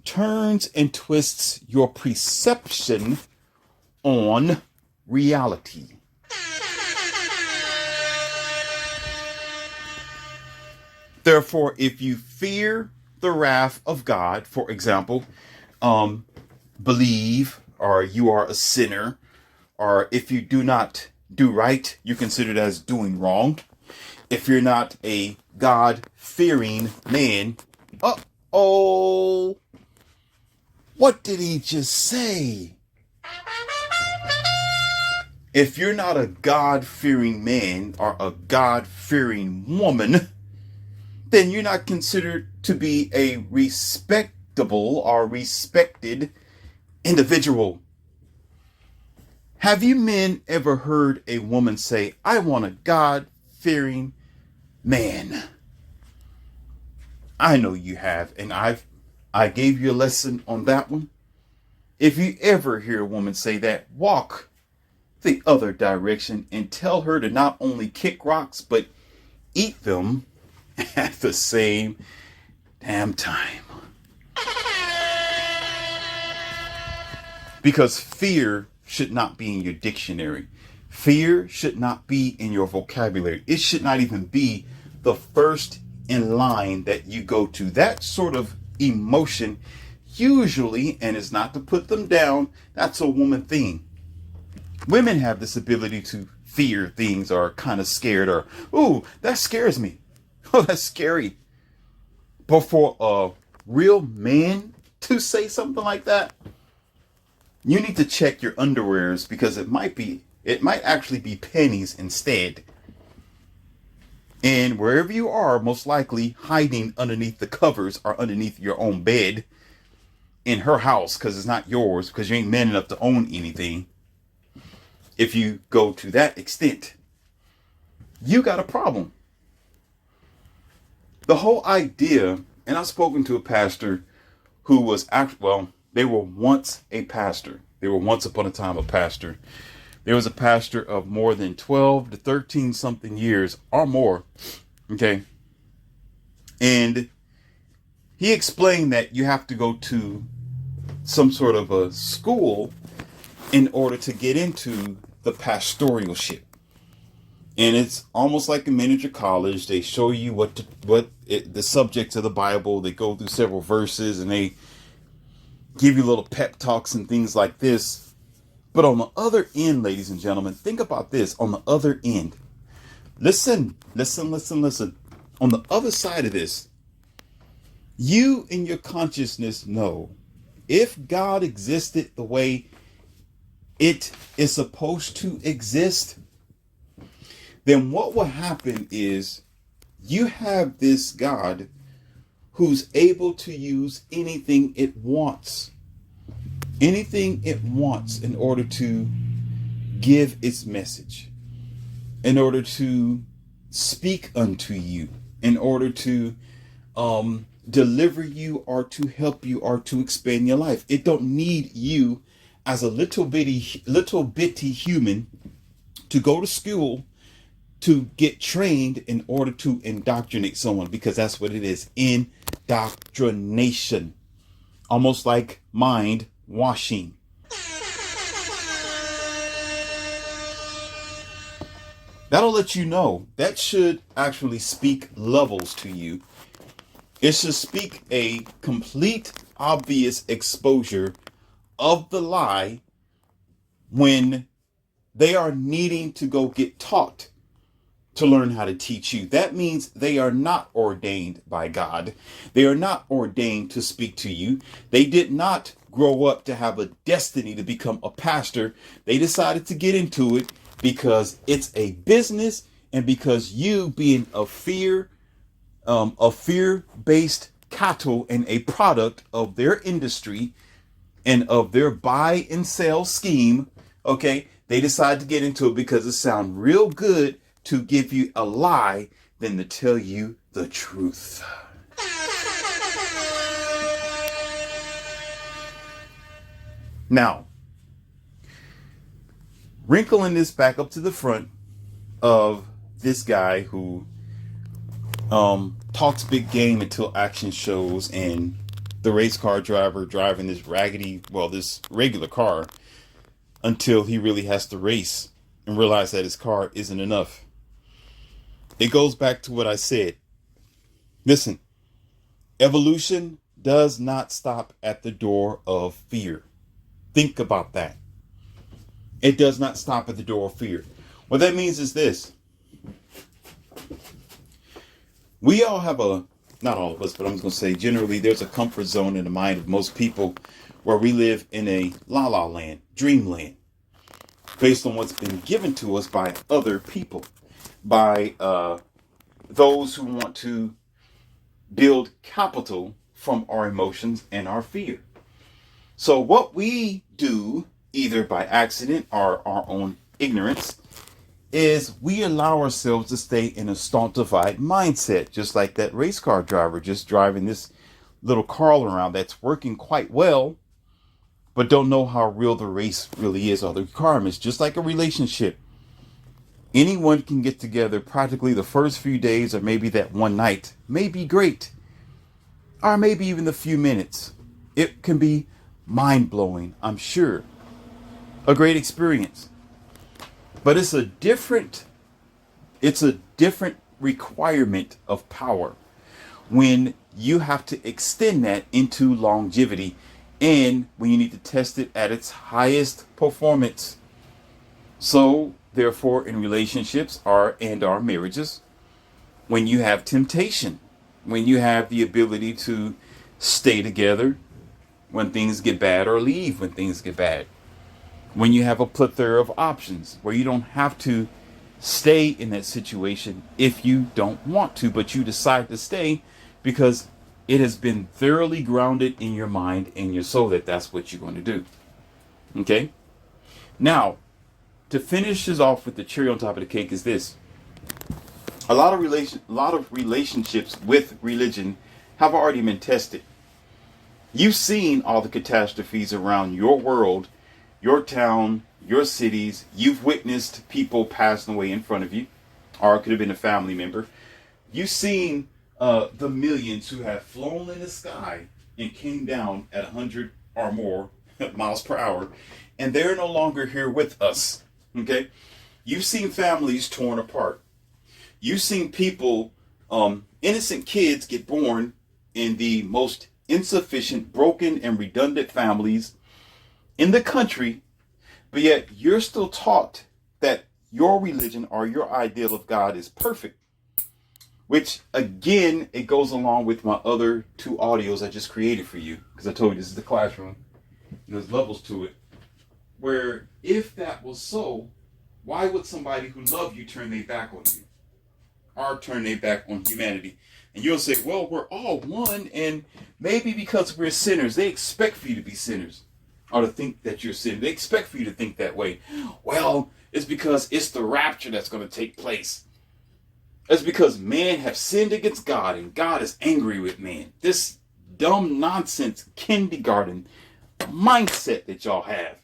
turns and twists your perception on reality. Therefore, if you fear the wrath of God, for example, believe, or you are a sinner, or if you do not do right, you're considered as doing wrong. If you're not a God-fearing man, what did he just say? If you're not a God-fearing man or a God-fearing woman, then you're not considered to be a respectable or respected individual. Have you men ever heard a woman say, I want a God-fearing man? I know you have, and I gave you a lesson on that one. If you ever hear a woman say that, walk the other direction and tell her to not only kick rocks, but eat them at the same damn time. Because fear should not be in your dictionary. Fear should not be in your vocabulary. It should not even be the first in line that you go to. That sort of emotion usually, and it's not to put them down, that's a woman thing. Women have this ability to fear things, or kind of scared, or, ooh, that scares me. Oh, that's scary. But for a real man to say something like that, you need to check your underwears, because it might actually be pennies instead. And wherever you are, most likely hiding underneath the covers or underneath your own bed in her house, because it's not yours, because you ain't man enough to own anything. If you go to that extent, you got a problem. The whole idea, and I've spoken to a pastor who was they were once a pastor. They were once upon a time a pastor. There was a pastor of more than 12 to 13 something years or more. Okay. And he explained that you have to go to some sort of a school in order to get into the pastoralship. And it's almost like a miniature college. They show you the subjects of the Bible. They go through several verses and they give you little pep talks and things like this. But on the other end, ladies and gentlemen, think about this. On the other end, listen. On the other side of this, you in your consciousness know, if God existed the way it is supposed to exist, then what will happen is you have this God who's able to use anything it wants. Anything it wants in order to give its message, in order to speak unto you, in order to deliver you, or to help you, or to expand your life. It don't need you as a little bitty human to go to school to get trained in order to indoctrinate someone, because that's what it is. Indoctrination. Almost like mind washing. That'll let you know. That should actually speak levels to you. It should speak a complete, obvious exposure of the lie when they are needing to go get taught to learn how to teach you. That means they are not ordained by God. They are not ordained to speak to you. They did not grow up to have a destiny to become a pastor. They decided to get into it because it's a business and because you being a fear-based cattle and a product of their industry and of their buy and sell scheme, okay, they decide to get into it because it sounds real good to give you a lie than to tell you the truth. Now, wrinkling this back up to the front of this guy who talks big game until action shows, and the race car driver driving this this regular car until he really has to race and realize that his car isn't enough. It goes back to what I said. Listen, evolution does not stop at the door of fear. Think about that. It does not stop at the door of fear. What that means is this. We all have not all of us, but I'm just going to say generally there's a comfort zone in the mind of most people where we live in a la-la land, dreamland, based on what's been given to us by other people, by those who want to build capital from our emotions and our fear. So what we do, either by accident or our own ignorance, is we allow ourselves to stay in a stultified mindset, just like that race car driver just driving this little car around that's working quite well, but don't know how real the race really is or the requirements. Just like a relationship, anyone can get together practically the first few days or maybe that one night may be great, or maybe even the few minutes. It can be mind-blowing, I'm sure, a great experience. But it's a different requirement of power when you have to extend that into longevity and when you need to test it at its highest performance. So therefore, in relationships and our marriages, when you have temptation, when you have the ability to stay together when things get bad or leave when things get bad, when you have a plethora of options where you don't have to stay in that situation if you don't want to, but you decide to stay because it has been thoroughly grounded in your mind and your soul that that's what you're going to do. Okay? Now, to finish this off with the cherry on top of the cake is this. A lot of relationships with religion have already been tested. You've seen all the catastrophes around your world, your town, your cities. You've witnessed people passing away in front of you, or it could have been a family member. You've seen the millions who have flown in the sky and came down at 100 or more miles per hour, and they're no longer here with us. Okay? You've seen families torn apart. You've seen people, innocent kids get born in the most insufficient, broken, and redundant families in the country, but yet you're still taught that your religion or your ideal of God is perfect. Which, again, it goes along with my other two audios I just created for you, because I told you this is the classroom. There's levels to it. Where if that was so, why would somebody who loved you turn their back on you? Or turn their back on humanity? And you'll say, well, we're all one, and maybe because we're sinners, they expect for you to be sinners, or to think that you're sinners. They expect for you to think that way. Well, it's because it's the rapture that's going to take place. It's because man have sinned against God, and God is angry with man. This dumb nonsense kindergarten mindset that y'all have.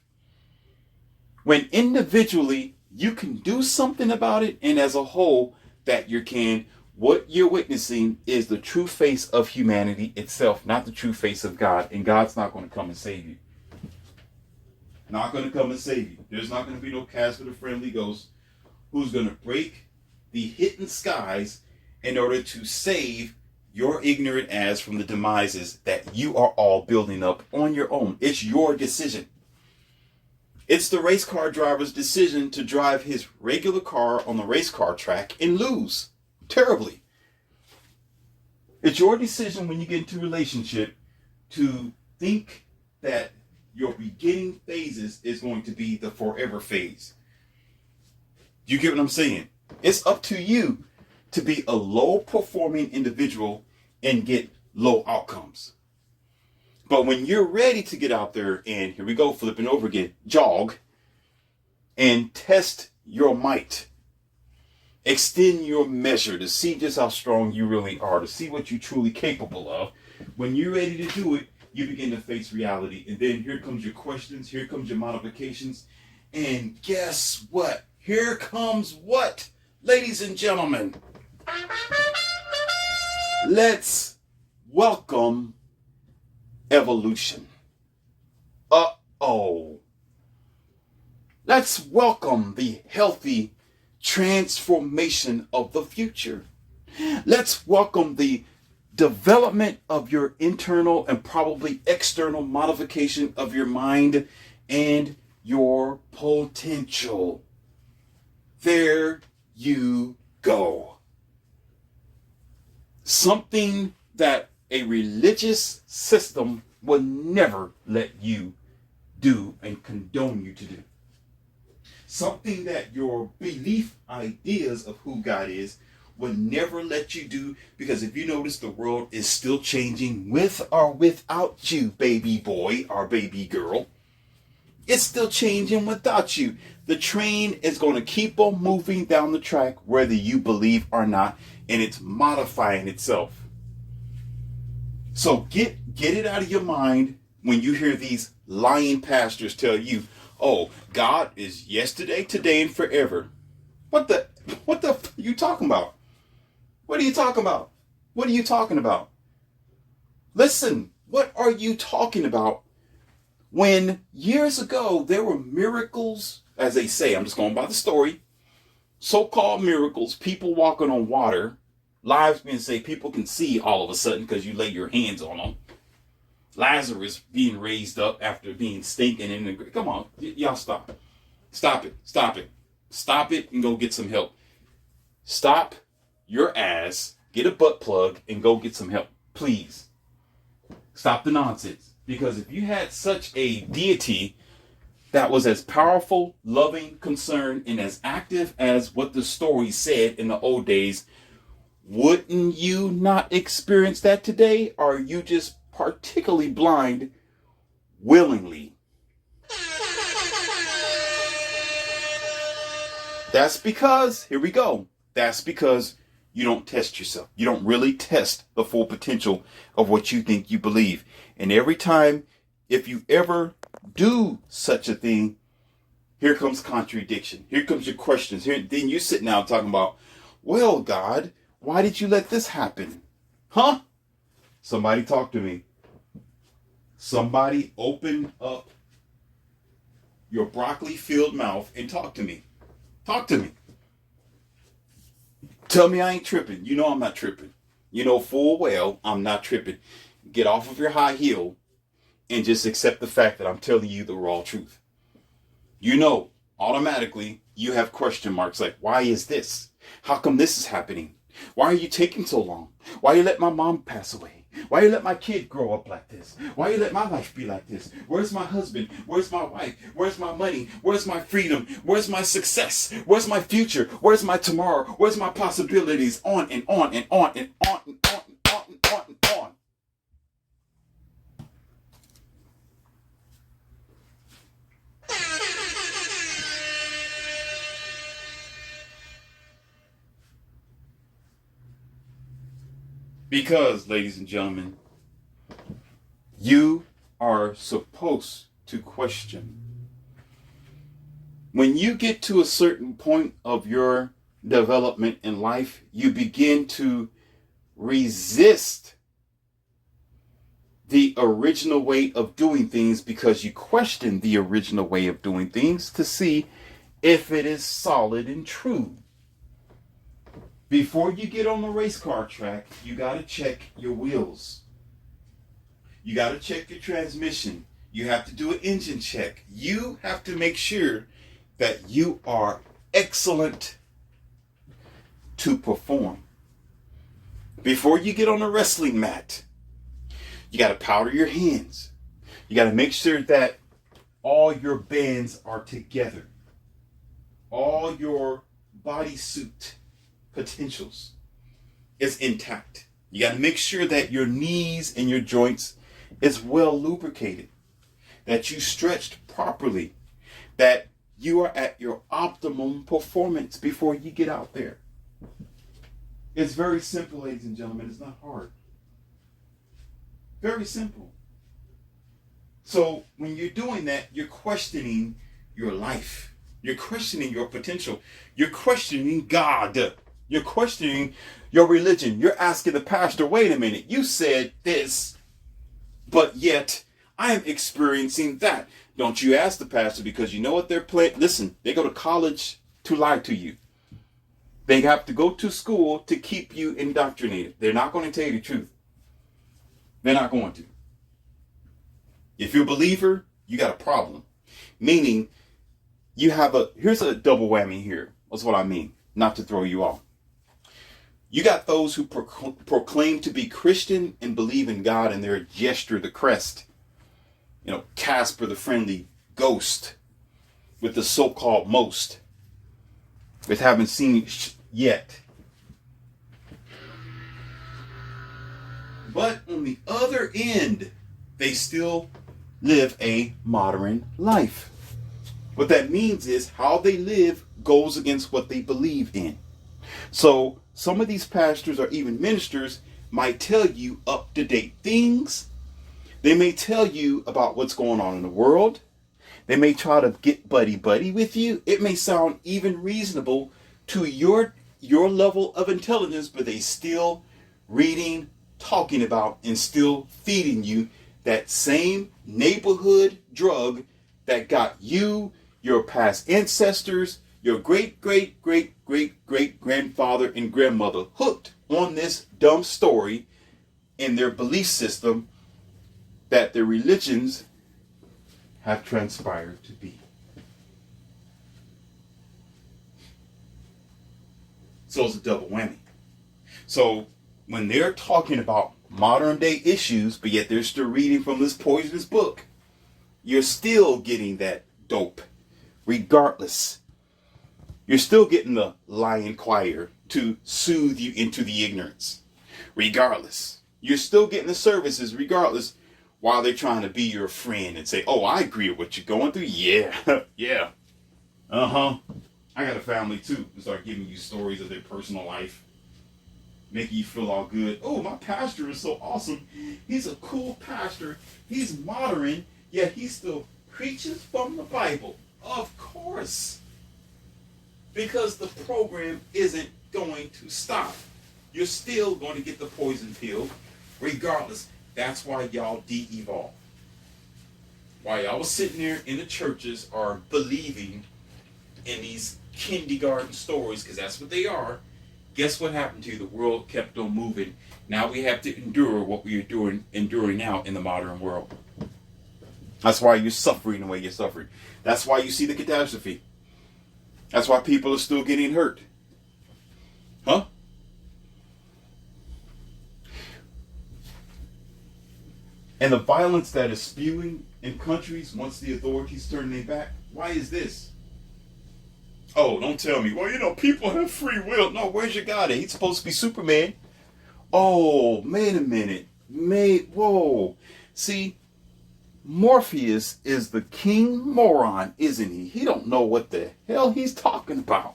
When individually you can do something about it, and as a whole that you can, what you're witnessing is the true face of humanity itself, not the true face of God. And God's not going to come and save you. Not going to come and save you. There's not going to be no Casper the Friendly Ghost who's going to break the hidden skies in order to save your ignorant ass from the demises that you are all building up on your own. It's your decision. It's the race car driver's decision to drive his regular car on the race car track and lose terribly. It's your decision when you get into a relationship to think that your beginning phases is going to be the forever phase. You get what I'm saying? It's up to you to be a low performing individual and get low outcomes. But when you're ready to get out there and, here we go, flipping over again, jog and test your might, extend your measure to see just how strong you really are, to see what you're truly capable of. When you're ready to do it, you begin to face reality. And then here comes your questions, here comes your modifications. And guess what? Here comes what? Ladies and gentlemen, let's welcome evolution. Uh-oh. Let's welcome the healthy transformation of the future. Let's welcome the development of your internal and probably external modification of your mind and your potential. There you go. Something that a religious system will never let you do and condone you to do. Something that your belief ideas of who God is will never let you do, because if you notice, the world is still changing with or without you, baby boy or baby girl. It's still changing without you. The train is going to keep on moving down the track whether you believe or not, and it's modifying itself. So get it out of your mind when you hear these lying pastors tell you, oh, God is yesterday, today, and forever. What the are you talking about? What are you talking about? What are you talking about? Listen, what are you talking about? When years ago there were miracles, as they say, I'm just going by the story, so-called miracles, people walking on water, lives being saved, people can see all of a sudden because you lay your hands on them. Lazarus being raised up after being stinking in the grave. Come on, y'all stop. Stop it. Stop it. Stop it and go get some help. Stop your ass, get a butt plug, and go get some help. Please. Stop the nonsense. Because if you had such a deity that was as powerful, loving, concerned, and as active as what the story said in the old days, wouldn't you not experience that today? Or are you just particularly blind willingly? That's because, here we go, that's because you don't test yourself. You don't really test the full potential of what you think you believe. And every time, if you ever do such a thing, here comes contradiction. Here comes your questions. Then you're sitting out talking about, well, God, why did you let this happen? Huh? Somebody talk to me. Somebody open up your broccoli-filled mouth and talk to me. Talk to me. Tell me I ain't tripping. You know I'm not tripping. You know full well I'm not tripping. Get off of your high heel and just accept the fact that I'm telling you the raw truth. You know, automatically you have question marks like, why is this? How come this is happening? Why are you taking so long? Why you let my mom pass away? Why you let my kid grow up like this? Why you let my life be like this? Where's my husband? Where's my wife? Where's my money? Where's my freedom? Where's my success? Where's my future? Where's my tomorrow? Where's my possibilities? On and on and on and on and on and on and on and on. Because, ladies and gentlemen, you are supposed to question. When you get to a certain point of your development in life, you begin to resist the original way of doing things because you question the original way of doing things to see if it is solid and true. Before you get on the race car track, you got to check your wheels. You got to check your transmission. You have to do an engine check. You have to make sure that you are excellent to perform. Before you get on the wrestling mat, you got to powder your hands. You got to make sure that all your bands are together. All your bodysuit potentials is intact. You got to make sure that your knees and your joints is well lubricated, that you stretched properly, that you are at your optimum performance before you get out there. It's very simple, ladies and gentlemen. It's not hard. Very simple. So when you're doing that, you're questioning your life. You're questioning your potential. You're questioning God. You're questioning your religion. You're asking the pastor, wait a minute, you said this, but yet I am experiencing that. Don't you ask the pastor, because you know what they're playing. Listen, they go to college to lie to you. They have to go to school to keep you indoctrinated. They're not going to tell you the truth. They're not going to. If you're a believer, you got a problem. Meaning, here's a double whammy here. That's what I mean. Not to throw you off. You got those who proclaim to be Christian and believe in God, and they're a gesture, the crest. You know, Casper the friendly ghost with the so-called most, which haven't seen yet. But on the other end, they still live a modern life. What that means is how they live goes against what they believe in. So some of these pastors or even ministers might tell you up-to-date things. They may tell you about what's going on in the world. They may try to get buddy-buddy with you. It may sound even reasonable to your level of intelligence, but they still reading, talking about, and still feeding you that same neighborhood drug that got you, your past ancestors, your great-great-great-great-great-grandfather and grandmother hooked on this dumb story in their belief system that their religions have transpired to be. So it's a double whammy. So when they're talking about modern day issues, but yet they're still reading from this poisonous book, you're still getting that dope. Regardless, you're still getting the lying choir to soothe you into the ignorance. Regardless, you're still getting the services regardless, while they're trying to be your friend and say, oh, I agree with what you're going through. Yeah, yeah. I got a family too. And start giving you stories of their personal life, making you feel all good. Oh, my pastor is so awesome. He's a cool pastor. He's modern, yet he still preaches from the Bible. Of course. Because the program isn't going to stop. You're still going to get the poison pill regardless. That's why y'all de-evolve. Why y'all was sitting there in the churches are believing in these kindergarten stories, because that's what they are. Guess what happened to you? The world kept on moving. Now we have to endure what we are enduring now in the modern world. That's why you're suffering the way you're suffering. That's why you see the catastrophe. That's why people are still getting hurt. Huh? And the violence that is spewing in countries once the authorities turn their back. Why is this? Oh, don't tell me. Well, you know, people have free will. No, where's your God at? He's supposed to be Superman. Oh, wait a minute. Whoa. See, Morpheus is the king moron, isn't he? He don't know what the hell he's talking about.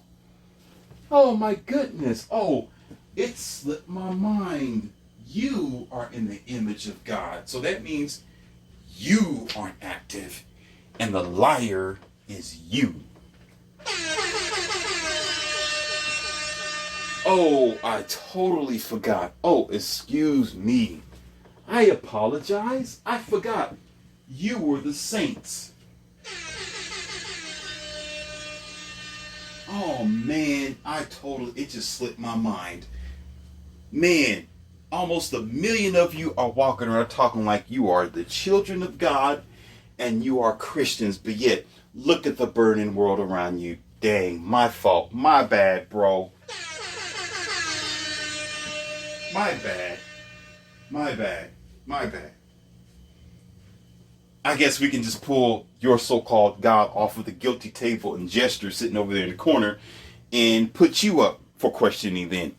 Oh, my goodness. Oh, it slipped my mind. You are in the image of God. So that means you aren't active. And the liar is you. Oh, I totally forgot. Oh, excuse me. I apologize. I forgot. You were the saints. Oh, man. It just slipped my mind. Man, almost 1 million of you are walking around talking like you are the children of God and you are Christians, but yet look at the burning world around you. Dang, my fault. My bad, bro. My bad. My bad. My bad. I guess we can just pull your so-called God off of the guilty table and gesture sitting over there in the corner and put you up for questioning then.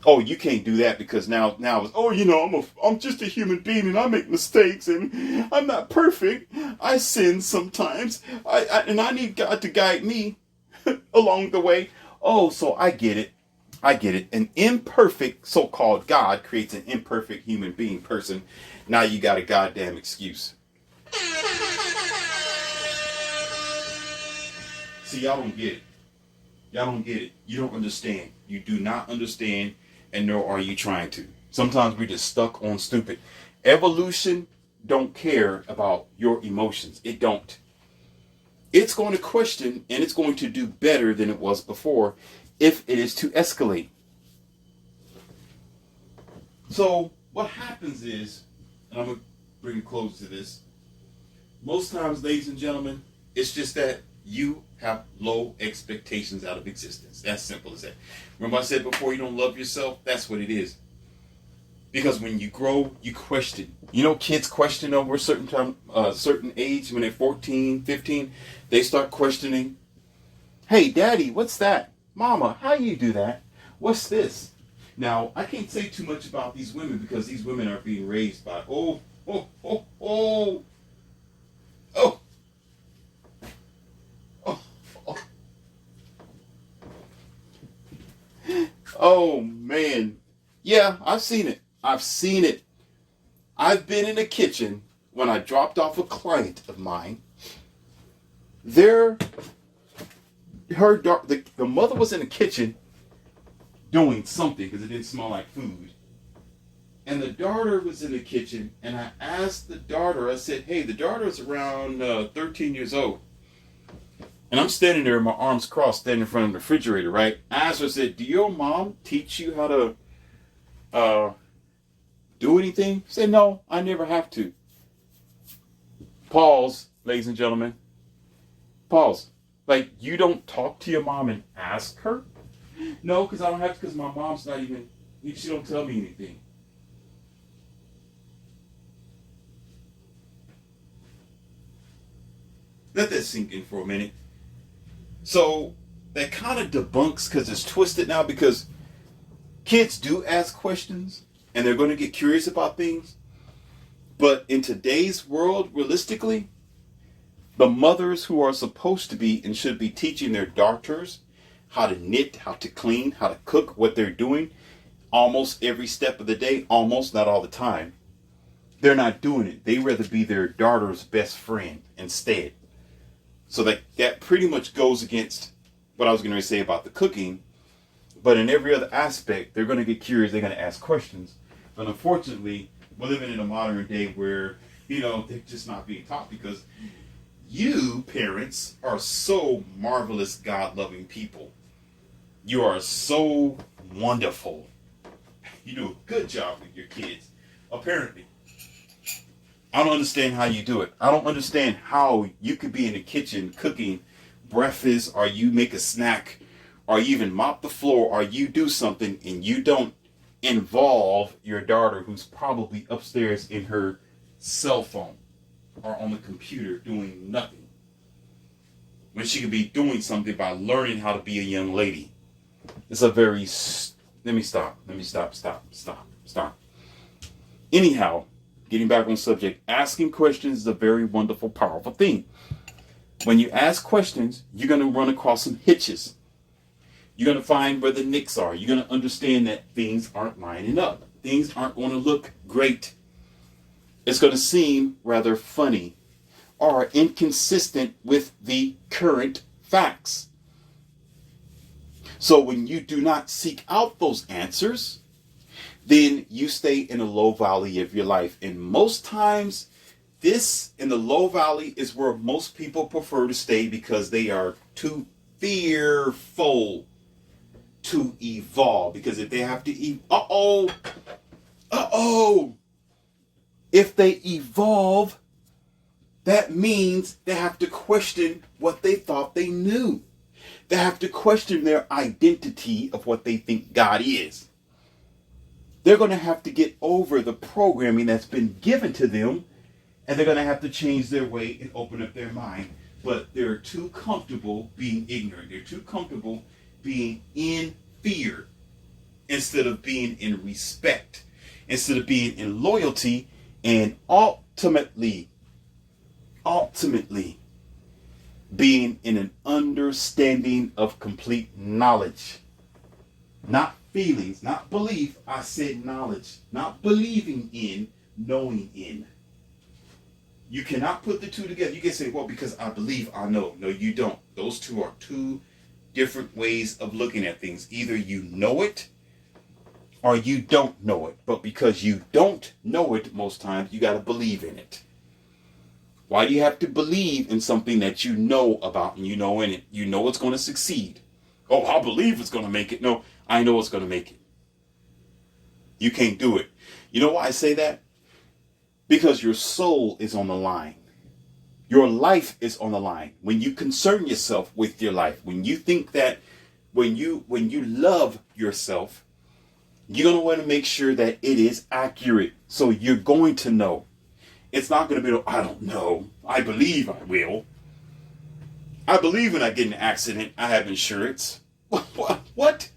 Oh, you can't do that because now it's, oh, I'm just a human being and I make mistakes and I'm not perfect. I sin sometimes. And I need God to guide me along the way. Oh, so I get it. An imperfect so-called God creates an imperfect human being person. Now you got a goddamn excuse. See, y'all don't get it. Y'all don't get it. You don't understand. You do not understand, and nor are you trying to. Sometimes we're just stuck on stupid. Evolution don't care about your emotions. It don't. It's going to question, and it's going to do better than it was before if it is to escalate. So what happens is, and I'm going to bring a close to this, most times, ladies and gentlemen, it's just that you have low expectations out of existence. That's simple as that. Remember I said before, you don't love yourself? That's what it is. Because when you grow, you question. Kids question over a certain age. When they're 14, 15, they start questioning. Hey, Daddy, what's that? Mama, how you do that? What's this? Now, I can't say too much about these women because these women are being raised by, oh. Oh, man. Yeah, I've seen it. I've been in the kitchen when I dropped off a client of mine. The mother was in the kitchen doing something because it didn't smell like food. And the daughter was in the kitchen, and I asked the daughter, I said, hey, the daughter's around 13 years old. And I'm standing there with my arms crossed, standing in front of the refrigerator, right? I asked her, I said, do your mom teach you how to do anything? She said, no, I never have to. Pause, ladies and gentlemen. Pause. Like, you don't talk to your mom and ask her? No, because I don't have to, because my mom's not even, she don't tell me anything. Let that sink in for a minute. So that kind of debunks, because it's twisted now, because kids do ask questions and they're going to get curious about things. But in today's world, realistically, the mothers who are supposed to be and should be teaching their daughters how to knit, how to clean, how to cook, what they're doing almost every step of the day, almost, not all the time, they're not doing it. They rather be their daughter's best friend instead. So that pretty much goes against what I was going to say about the cooking. But in every other aspect, they're going to get curious. They're going to ask questions. But unfortunately, we're living in a modern day where, they're just not being taught, because you, parents, are so marvelous, God-loving people. You are so wonderful. You do a good job with your kids, apparently. I don't understand how you do it. I don't understand how you could be in the kitchen cooking breakfast, or you make a snack, or you even mop the floor, or you do something, and you don't involve your daughter, who's probably upstairs in her cell phone or on the computer doing nothing, when she could be doing something by learning how to be a young lady. It's a very... Let me stop. Anyhow, getting back on subject, asking questions is a very wonderful, powerful thing. When you ask questions, you're going to run across some hitches. You're going to find where the nicks are. You're going to understand that things aren't lining up. Things aren't going to look great. It's going to seem rather funny or inconsistent with the current facts. So when you do not seek out those answers, then you stay in a low valley of your life. And most times, this in the low valley is where most people prefer to stay, because they are too fearful to evolve. Because if they have to if they evolve, that means they have to question what they thought they knew. They have to question their identity of what they think God is. They're going to have to get over the programming that's been given to them, and they're going to have to change their way and open up their mind but they're too comfortable being ignorant. They're too comfortable being in fear instead of being in respect, instead of being in loyalty, and ultimately being in an understanding of complete knowledge. Not feelings, not belief. I said knowledge. Not believing in, knowing in. You cannot put the two together. You can say, well, because I believe I know. No, you don't. Those two are two different ways of looking at things. Either you know it or you don't know it. But because you don't know it most times, you got to believe in it. Why do you have to believe in something that you know about and you know in it? You know it's going to succeed. Oh, I believe it's going to make it. No, I know it's going to make it. You can't do it. You know why I say that? Because your soul is on the line. Your life is on the line. When you concern yourself with your life, when you think that, when you love yourself, you're going to want to make sure that it is accurate. So you're going to know. It's not going to be, I don't know. I believe I will. I believe when I get in an accident, I have insurance. What?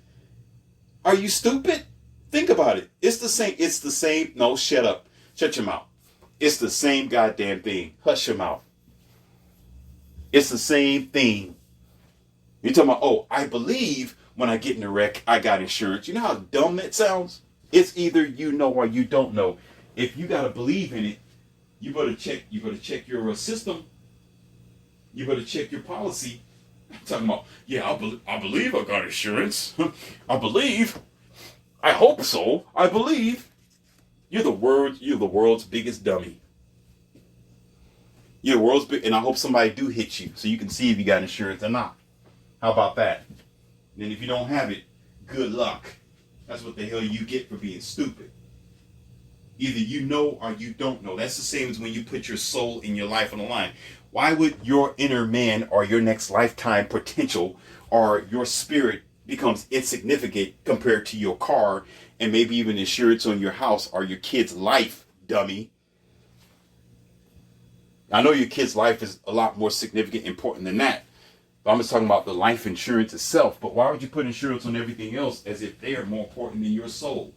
Are you stupid? Think about it. It's the same. No, shut up. Shut your mouth. It's the same goddamn thing. Hush your mouth. It's the same thing. You're talking about, oh, I believe when I get in a wreck, I got insurance. You know how dumb that sounds? It's either you know or you don't know. If you got to believe in it, you better check your system. You better check your policy. I'm talking about, yeah, I believe I got insurance. I believe. I hope so. I believe. You're the world's biggest dummy. You're the world's big, and I hope somebody do hit you so you can see if you got insurance or not. How about that? And if you don't have it, good luck. That's what the hell you get for being stupid. Either you know or you don't know. That's the same as when you put your soul and your life on the line. Why would your inner man or your next lifetime potential or your spirit becomes insignificant compared to your car and maybe even insurance on your house or your kid's life, dummy? I know your kid's life is a lot more significant, important than that. But I'm just talking about the life insurance itself. But why would you put insurance on everything else as if they are more important than your soul?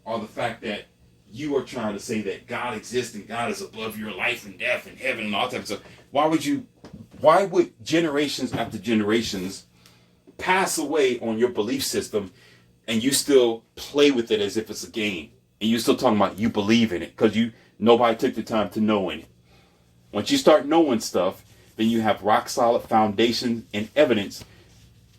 Or the fact that you are trying to say that God exists and God is above your life and death and heaven and all that type of stuff. Why would generations after generations pass away on your belief system and you still play with it as if it's a game? And you're still talking about you believe in it because nobody took the time to know in it. Once you start knowing stuff, then you have rock solid foundation and evidence,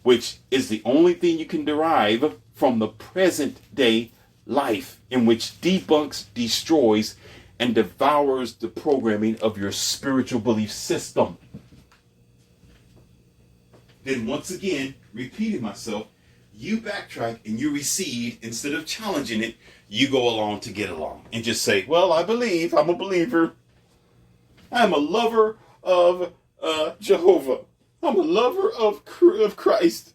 which is the only thing you can derive from the present day life, in which debunks, destroys, and devours the programming of your spiritual belief system. Then once again, repeating myself, you backtrack and you recede. Instead of challenging it, you go along to get along and just say, well, I believe, I'm a believer. I'm a lover of Jehovah. I'm a lover of Christ.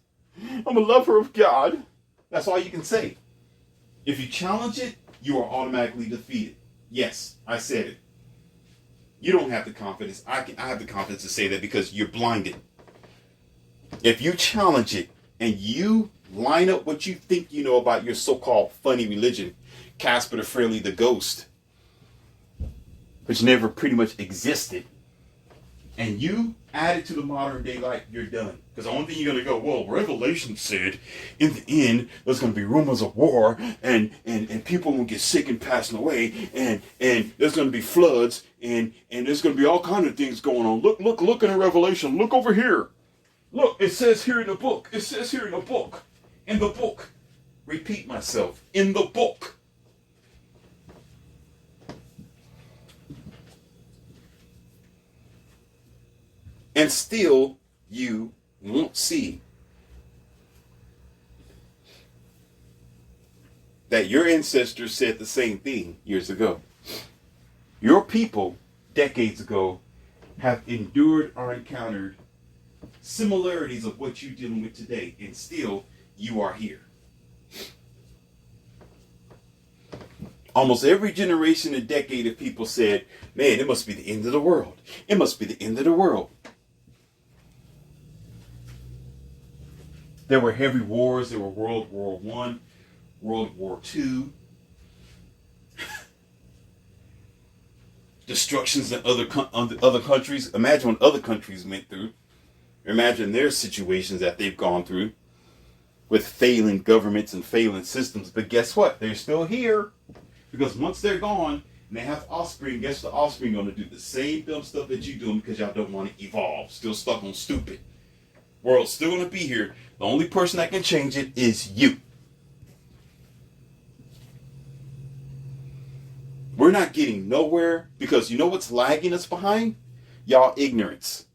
I'm a lover of God. That's all you can say. If you challenge it, you are automatically defeated. Yes, I said it. You don't have the confidence. I have the confidence to say that because you're blinded. If you challenge it and you line up what you think you know about your so-called funny religion, Casper the Friendly, the Ghost, which never pretty much existed, and you add it to the modern day life, you're done. Because the only thing you're going to go, well, Revelation said in the end there's going to be rumors of war and people will get sick and passing away and there's going to be floods and there's going to be all kinds of things going on. Look in the Revelation. Look over here. Look, it says here in the book. It says here in the book. In the book. Repeat myself. In the book. And still, you won't see that your ancestors said the same thing years ago. Your people, decades ago, have endured or encountered similarities of what you're dealing with today, and still, you are here. Almost every generation and decade of people said, man, it must be the end of the world. It must be the end of the world. There were heavy wars. There were World War I, World War II, destructions in other countries. Imagine what other countries went through. Imagine their situations that they've gone through with failing governments and failing systems. But guess what? They're still here, because once they're gone and they have offspring, guess the offspring going to do the same dumb stuff that you're doing because y'all don't want to evolve. Still stuck on stupid. World's still going to be here. The only person that can change it is you. We're not getting nowhere because you know what's lagging us behind? Y'all ignorance.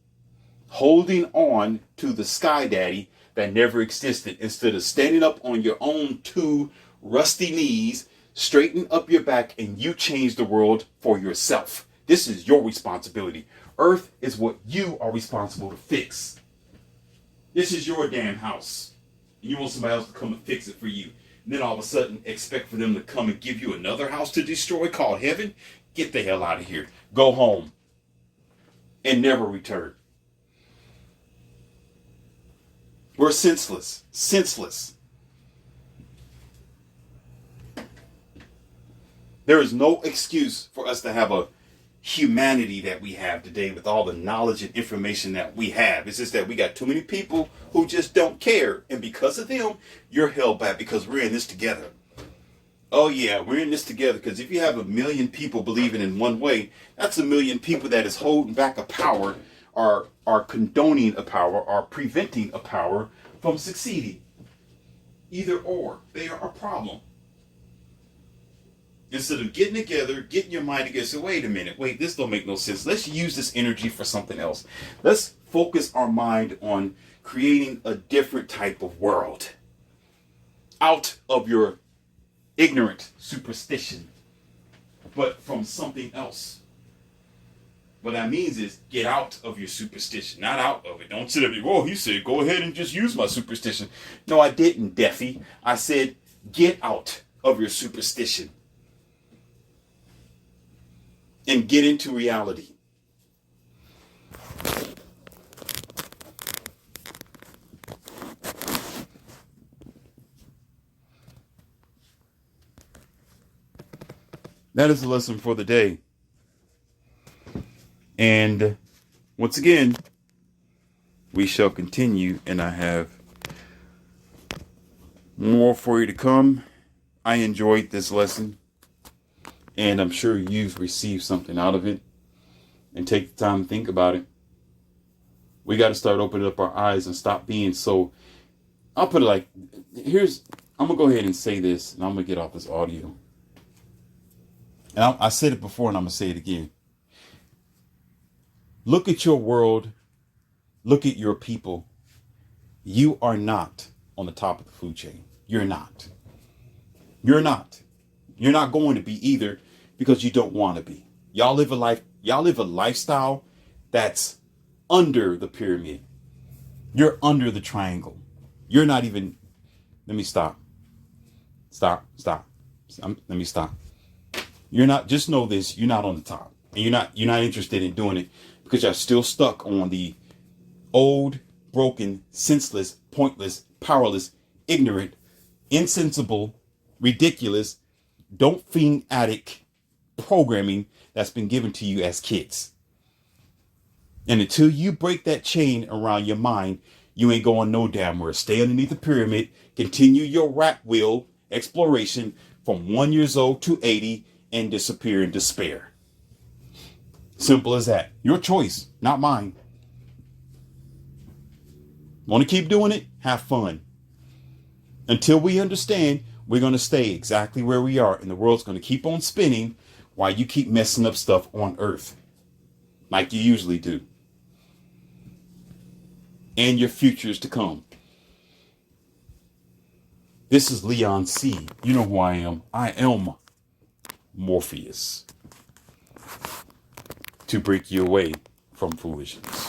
Holding on to the sky daddy that never existed instead of standing up on your own two rusty knees, straighten up your back, and you change the world for yourself. This is your responsibility. Earth is what you are responsible to fix. This is your damn house. You want somebody else to come and fix it for you. And then all of a sudden expect for them to come and give you another house to destroy called heaven? Get the hell out of here. Go home and never return. We're senseless. Senseless. There is no excuse for us to have a humanity that we have today with all the knowledge and information that we have. It's just that we got too many people who just don't care. And because of them, you're held back because we're in this together. Oh yeah, we're in this together, because if you have 1 million people believing in one way, that's 1 million people that is holding back a power, are condoning a power, are preventing a power from succeeding. Either or, they are a problem. Instead of getting together, getting your mind together, say, wait a minute, this don't make no sense. Let's use this energy for something else. Let's focus our mind on creating a different type of world. Out of your ignorant superstition, but from something else. What that means is get out of your superstition, not out of it. Don't sit there and go, he said, go ahead and just use my superstition. No, I didn't, Deafy. I said, get out of your superstition and get into reality. That is the lesson for the day. And once again, we shall continue, and I have more for you to come. I enjoyed this lesson, and I'm sure you've received something out of it. And take the time to think about it. We got to start opening up our eyes and stop being so... I'll put it like, I'm going to go ahead and say this, and I'm going to get off this audio. And I said it before, and I'm going to say it again. Look at your world. Look at your people. You are not on the top of the food chain. You're not. You're not. You're not going to be either, because you don't want to be. Y'all live a lifestyle that's under the pyramid. You're under the triangle. You're not even... Let me stop. Stop. Let me stop. You're not, just know this, you're not on the top. And you're not interested in doing it because you're still stuck on the old, broken, senseless, pointless, powerless, ignorant, insensible, ridiculous, don't think addict programming that's been given to you as kids. And until you break that chain around your mind, you ain't going no damn where. Stay underneath the pyramid, continue your rat wheel exploration from 1 year old to 80 and disappear in despair. Simple as that. Your choice, not mine. Want to keep doing it? Have fun. Until we understand, we're going to stay exactly where we are, and the world's going to keep on spinning while you keep messing up stuff on Earth, like you usually do. And your futures to come. This is Leon C. You know who I am. I am Morpheus. To break you away from foolishness.